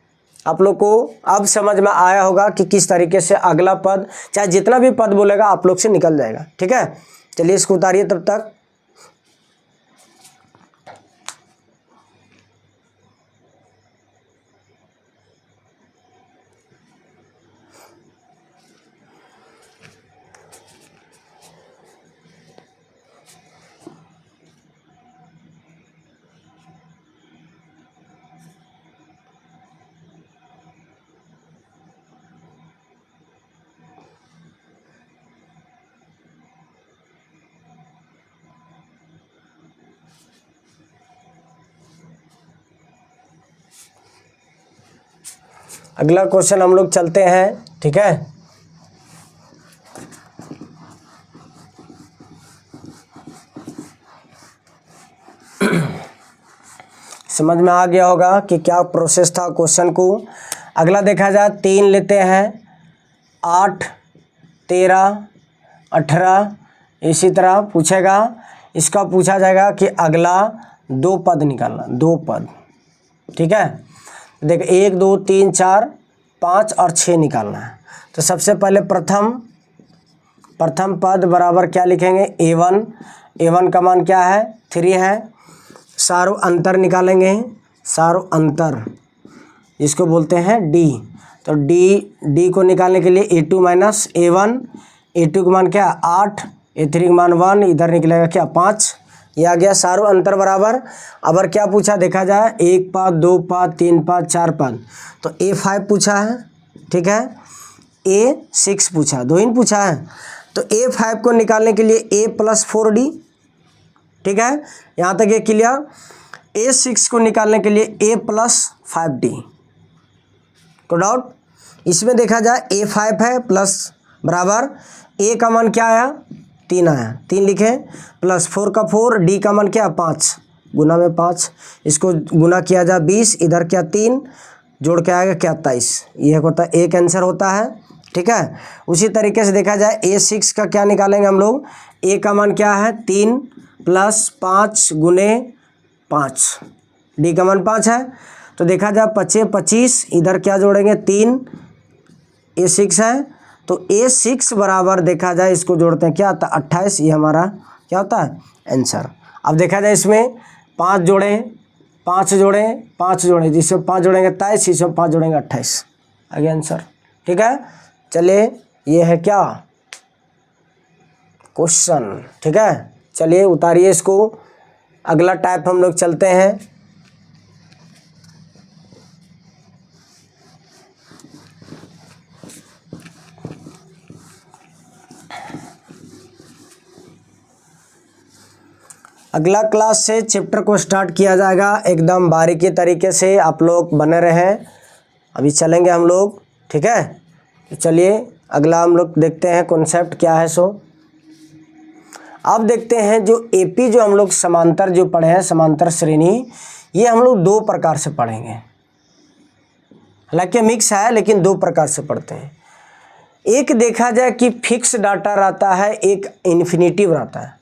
आप लोग को अब समझ में आया होगा कि किस तरीके से अगला पद, चाहे जितना भी पद बोलेगा आप लोग से निकल जाएगा, ठीक है। चलिए इसको उतारिए तब तक। अगला क्वेश्चन हम लोग चलते हैं, ठीक है। समझ में आ गया होगा कि क्या प्रोसेस था क्वेश्चन को। अगला देखा जाए 3 लेते हैं, 8, 13, 18, इसी तरह पूछेगा। इसका पूछा जाएगा कि अगला 2 पद निकालना, 2 पद, ठीक है। देख 1, 2, 3, 4, 5 और 6 निकालना है। तो सबसे पहले प्रथम पद बराबर क्या लिखेंगे, a1 का मान क्या है, 3 है। सारो अंतर निकालेंगे, सारो अंतर जिसको बोलते हैं d। तो d को निकालने के लिए a2 माइनस a1, a2 का मान क्या 8, a3 का मान 1, इधर निकलेगा क्या 5। ये आ गया सारो अंतर बराबर। अब क्या पूछा देखा जाए, 1 पद, 2 पद, 3 पद, 4 पद। तो a5 पूछा है, ठीक है, a6 पूछा, 2 ही पूछा है। तो a5 को निकालने के लिए a + 4d, ठीक है, यहाँ तक ये क्लियर। a6 को निकालने के लिए a + 5d। को डाउट इसमें देखा जाए a5 है प्लस बराबर a का मान क्या आया 3 आया, 3 लिखें, प्लस 4 का 4, d का मान क्या 5, गुना में 5, इसको गुना किया जाए 20, इधर क्या 3, जोड़ के आएगा क्या 23। यह होता है एक आंसर होता है, ठीक है। उसी तरीके से देखा जाए a6 का क्या निकालेंगे हम लोग, a का मान क्या है 3 + 5 गुने 5, d का मान 5 है। तो देखा जाए 5 25, इधर क्या जोड़ेंगे 3, a6 है। तो a6 बराबर देखा जाए इसको जोड़ते हैं क्या आता है 28, ये हमारा क्या होता है आंसर। अब देखा जाए इसमें 5 जोड़ें, 5 जोड़ें, 5 जोड़ें, जिससे 5 जोड़ेंगे 23, इसमें 5 जोड़ेंगे 28, आगे आंसर, ठीक है। चलिए ये है क्या क्वेश्चन, ठीक है। चलिए उतारिए इसको, अगला टाइप हम लोग चलते हैं। अगला क्लास से चैप्टर को स्टार्ट किया जाएगा, एकदम बारीकी तरीके से आप लोग बने रहें। अभी चलेंगे हम लोग, ठीक है। तो चलिए अगला हम लोग देखते हैं कॉन्सेप्ट क्या है। सो अब देखते हैं जो एपी जो हम लोग समांतर जो पढ़े हैं, समांतर श्रेणी, ये हम लोग 2 प्रकार से पढ़ेंगे। हालांकि मिक्स है लेकिन 2 प्रकार से पढ़ते हैं। एक देखा जाए कि फिक्स डाटा रहता है, एक इन्फिनेटिव रहता है,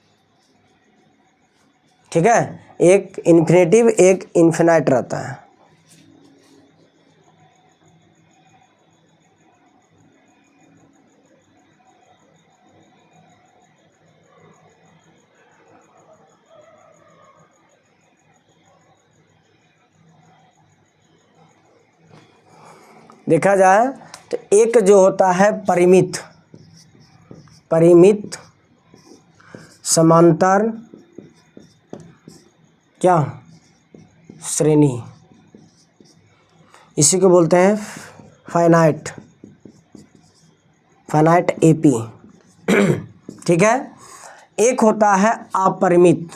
ठीक है। एक इन्फिनेटिव एक इन्फिनाइट रहता है। देखा जाए तो एक जो होता है परिमित समांतर क्या श्रेणी, इसी को बोलते हैं फाइनाइट एपी, ठीक है। एक होता है अपरिमित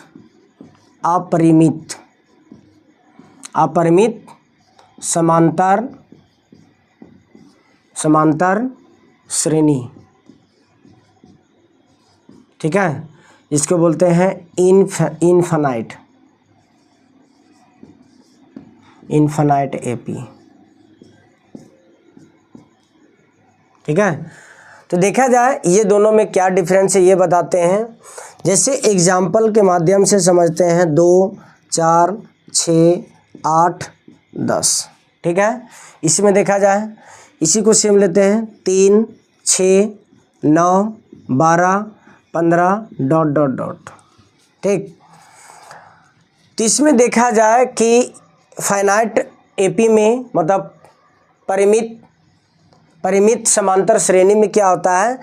समांतर श्रेणी, ठीक है, इसको बोलते हैं इनफाइनाइट एपी, ठीक है। तो देखा जाए ये दोनों में क्या डिफरेंस है ये बताते हैं। जैसे एग्जाम्पल के माध्यम से समझते हैं, 2, 4, 6, 8, 10, ठीक है। इसमें देखा जाए इसी को सेम लेते हैं, 3, 6, 9, 12, 15 ... ठीक। तो इसमें देखा जाए कि फाइनाइट एपी में मतलब परिमित समांतर श्रेणी में क्या होता है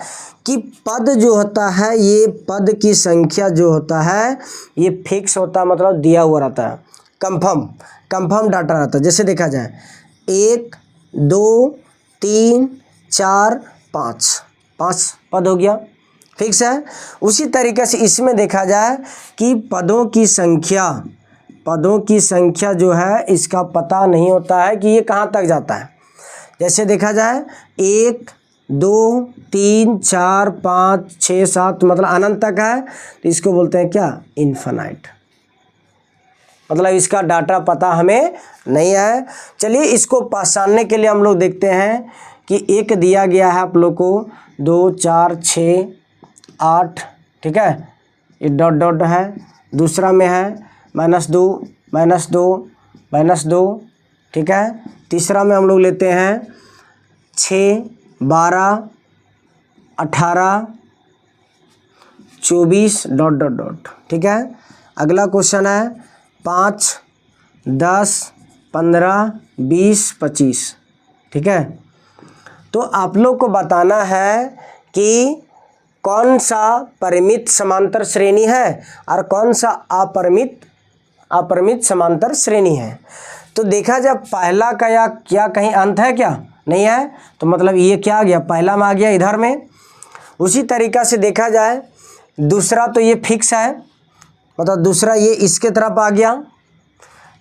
कि पद जो होता है, ये पद की संख्या जो होता है ये फिक्स होता है, मतलब दिया हुआ रहता है, कंफर्म डाटा रहता है। जैसे देखा जाए 1, 2, 3, 4, 5 पद हो गया, फिक्स है। उसी तरीके से इसमें देखा जाए कि पदों की संख्या जो है इसका पता नहीं होता है कि ये कहाँ तक जाता है। जैसे देखा जाए 1 2 3 4 5 6 7 मतलब अनंत तक है, तो इसको बोलते हैं क्या, इन्फिनाइट। मतलब इसका डाटा पता हमें नहीं है। चलिए इसको पहचानने के लिए हम लोग देखते हैं कि एक दिया गया है आप लोग को 2 4 6 8, ठीक है, ये डॉट डॉट है। दूसरा में है -2 -2 -2, ठीक है। तीसरा में हम लोग लेते हैं 6 12 18 24 डॉट डॉट डॉट, ठीक है। अगला क्वेश्चन है 5 10 15 20 25, ठीक है। तो आप लोग को बताना है कि कौन सा परिमित समांतर श्रेणी है और कौन सा अपरिमित समांतर श्रेणी है। तो देखा जाए पहला का या क्या कहीं अंत है, क्या नहीं है, तो मतलब ये क्या आ गया, पहला में आ गया इधर में। उसी तरीक़ा से देखा जाए दूसरा, तो ये फिक्स है, मतलब दूसरा ये इसके तरफ आ गया।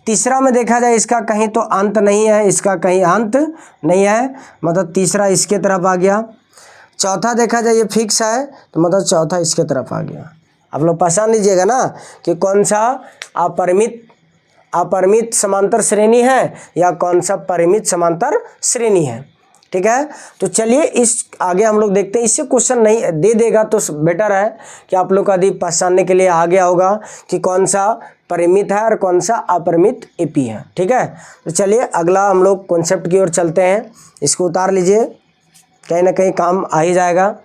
तीसरा में देखा जाए इसका कहीं तो अंत नहीं है, इसका कहीं अंत नहीं है, मतलब तीसरा इसके तरफ आ गया। चौथा देखा जाए ये फिक्स है, तो मतलब चौथा इसके तरफ आ गया। आप लोग पहचान लीजिएगा ना कि कौन सा अपरिमित समांतर श्रेणी है या कौन सा परिमित समांतर श्रेणी है, ठीक है। तो चलिए इस आगे हम लोग देखते हैं। इससे क्वेश्चन नहीं दे देगा तो बेटर है कि आप लोग का अधिक पहचानने के लिए आ गया होगा कि कौन सा परिमित है और कौन सा अपरिमित एपी है, ठीक है। तो चलिए अगला हम लोग कॉन्सेप्ट की ओर चलते हैं। इसको उतार लीजिए, कहीं ना कहीं काम आ ही जाएगा।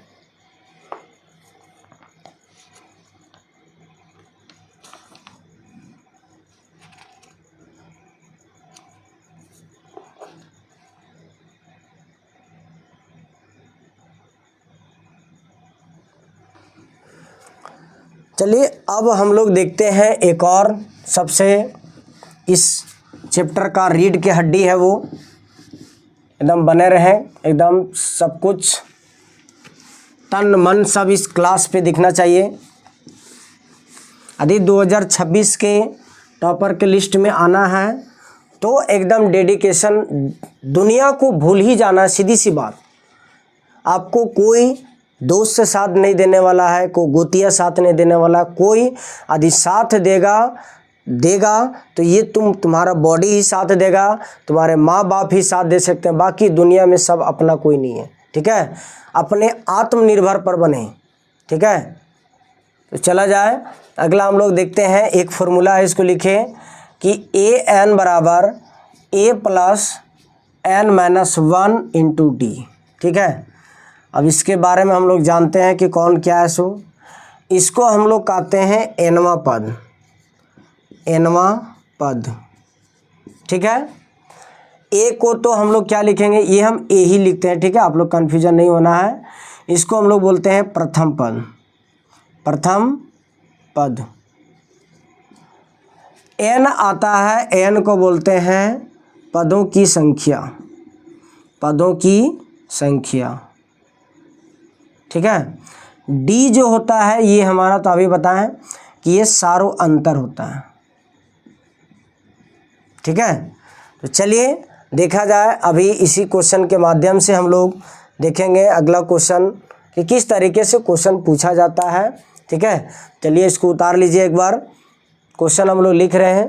चलिए अब हम लोग देखते हैं एक और सबसे इस चैप्टर का रीढ़ की हड्डी है, वो एकदम बने रहें, एकदम सब कुछ तन मन सब इस क्लास पे दिखना चाहिए। यदि 2026 के टॉपर के लिस्ट में आना है तो एकदम डेडिकेशन, दुनिया को भूल ही जाना है, सीधी सी बात। आपको कोई दोस्त से साथ नहीं देने वाला है, कोई गोतिया साथ नहीं देने वाला, कोई यदि साथ देगा तो ये तुम्हारा बॉडी ही साथ देगा, तुम्हारे माँ बाप ही साथ दे सकते हैं, बाकी दुनिया में सब अपना कोई नहीं है, ठीक है। अपने आत्मनिर्भर पर बने, ठीक है। तो चला जाए अगला हम लोग देखते हैं। एक फॉर्मूला है, इसको लिखें कि an बराबर a plus n-1 into D, ठीक है। अब इसके बारे में हम लोग जानते हैं कि कौन क्या है। सो इसको हम लोग कहते हैं एनवा पद, ठीक है। ए को तो हम लोग क्या लिखेंगे, ये हम ए ही लिखते हैं, ठीक है, आप लोग कन्फ्यूजन नहीं होना है। इसको हम लोग बोलते हैं प्रथम पद। एन आता है, एन को बोलते हैं पदों की संख्या, ठीक है। डी जो होता है ये हमारा, तो अभी बताएं कि ये सारो अंतर होता है, ठीक है। तो चलिए देखा जाए, अभी इसी क्वेश्चन के माध्यम से हम लोग देखेंगे अगला क्वेश्चन कि किस तरीके से क्वेश्चन पूछा जाता है, ठीक है। चलिए इसको उतार लीजिए एक बार, क्वेश्चन हम लोग लिख रहे हैं।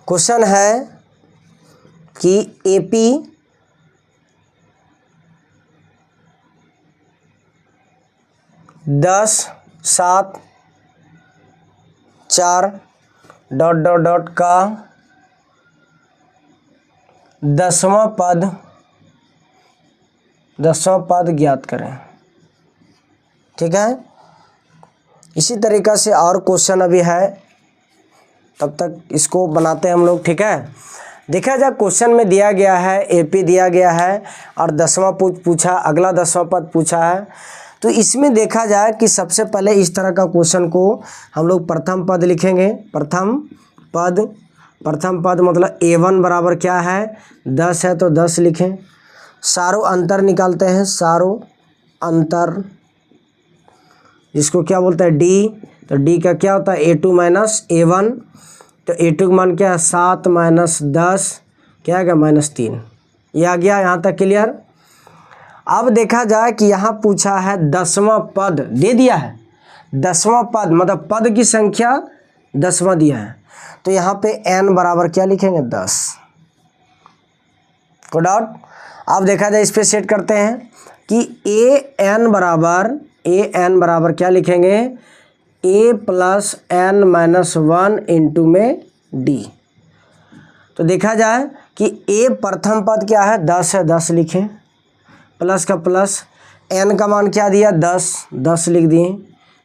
क्वेश्चन है कि एपी दस 7 4 डॉट डॉट डॉट का 10वां पद ज्ञात करें, ठीक है। इसी तरीक़ा से और क्वेश्चन अभी है, तब तक इसको बनाते हैं हम लोग, ठीक है। देखा जाए क्वेश्चन में दिया गया है एपी दिया गया है और 10वां पूछा, अगला 10वां पद पूछा है। तो इसमें देखा जाए कि सबसे पहले इस तरह का क्वेश्चन को हम लोग प्रथम पद लिखेंगे। प्रथम पद मतलब A1 बराबर क्या है, 10 है तो 10 लिखें। सारो अंतर निकालते हैं, सारो अंतर जिसको क्या बोलता है डी। तो डी का क्या होता है A2 माइनस A1। तो A2 का मान क्या है 7 माइनस 10 क्या है -3। ये आ गया यहाँ तक क्लियर। अब देखा जाए कि यहाँ पूछा है 10वां पद दे दिया है, 10वां पद मतलब पद की संख्या 10वां दिया है। तो यहाँ पे n बराबर क्या लिखेंगे 10 को डॉट। अब देखा जाए इस पे सेट करते हैं कि an बराबर क्या लिखेंगे a plus n minus 1 into में d। तो देखा जाए कि a प्रथम पद क्या है 10 है, 10 लिखें, प्लस का प्लस, n का मान क्या दिया 10 लिख दिए,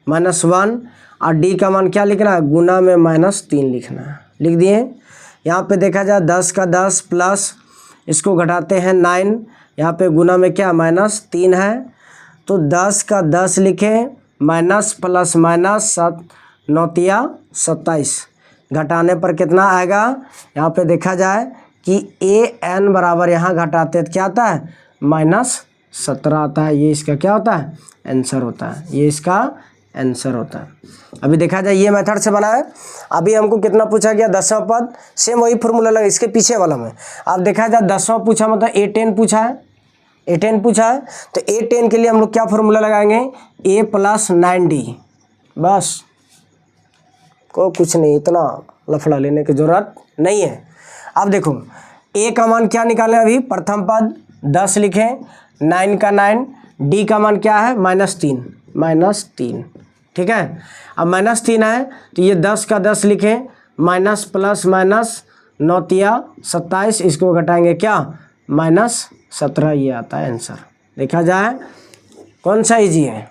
-1 और d का मान क्या लिखना है गुना में -3 लिखना है, लिख दिए। यहाँ पे देखा जाए 10 का 10 प्लस इसको घटाते हैं 9, यहाँ पे गुना में क्या -3 है। तो 10 का 10 लिखें, माइनस प्लस माइनस 7 9 तिया 27, घटाने पर कितना आएगा। यहाँ पे देखा जाए कि an बराबर यहाँ घटाते तो क्या आता है -17 आता है। ये इसका क्या होता है आंसर होता है, ये इसका आंसर होता है। अभी देखा जाए ये मेथड से बना है। अभी हमको कितना पूछा गया 10वां पद, सेम वही फॉर्मूला लगा इसके पीछे वाला में। अब देखा जाए 10वां पूछा मतलब A10 पूछा है, A10 पूछा है। तो A10 के लिए हम लोग क्या फॉर्मूला लगाएंगे a प्लस 9d, बस को कुछ नहीं, इतना लफड़ा लेने की ज़रूरत नहीं है। अब देखो a का मान क्या निकालें, अभी प्रथम पद 10 लिखें, 9 का 9, d का मान क्या है -3, ठीक है। अब -3 है तो ये 10 का 10 लिखें, माइनस प्लस माइनस 9 तिया 27, इसको घटाएंगे क्या -17, ये आता है आंसर। देखा जाए कौन सा इजी है,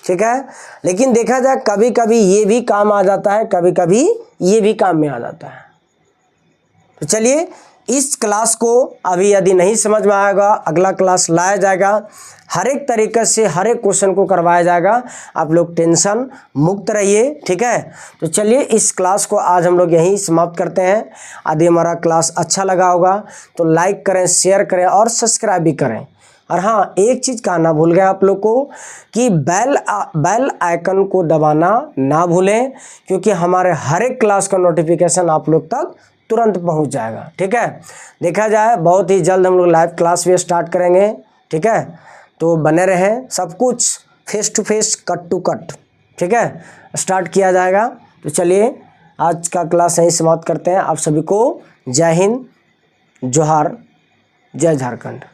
ठीक है। लेकिन देखा जाए कभी कभी ये भी काम आ जाता है, कभी कभी ये भी काम में आ जाता है। तो चलिए इस क्लास को अभी यदि नहीं समझ में आएगा, अगला क्लास लाया जाएगा, हर एक तरीके से हर एक क्वेश्चन को करवाया जाएगा। आप लोग टेंशन मुक्त रहिए, ठीक है। तो चलिए इस क्लास को आज हम लोग यहीं समाप्त करते हैं। यदि हमारा क्लास अच्छा लगा होगा तो लाइक करें, शेयर करें और सब्सक्राइब भी करें। और हाँ, एक चीज़ कहना भूल गया आप लोग को कि बेल आइकन को दबाना ना भूलें, क्योंकि हमारे हर एक क्लास का नोटिफिकेशन आप लोग तक तुरंत पहुंच जाएगा, ठीक है। देखा जाए बहुत ही जल्द हम लोग लाइव क्लास भी स्टार्ट करेंगे, ठीक है। तो बने रहें, सब कुछ face to face cut to cut, ठीक है, स्टार्ट किया जाएगा। तो चलिए आज का क्लास यहीं समाप्त करते हैं। आप सभी को जय हिंद, जोहार, जय झारखंड।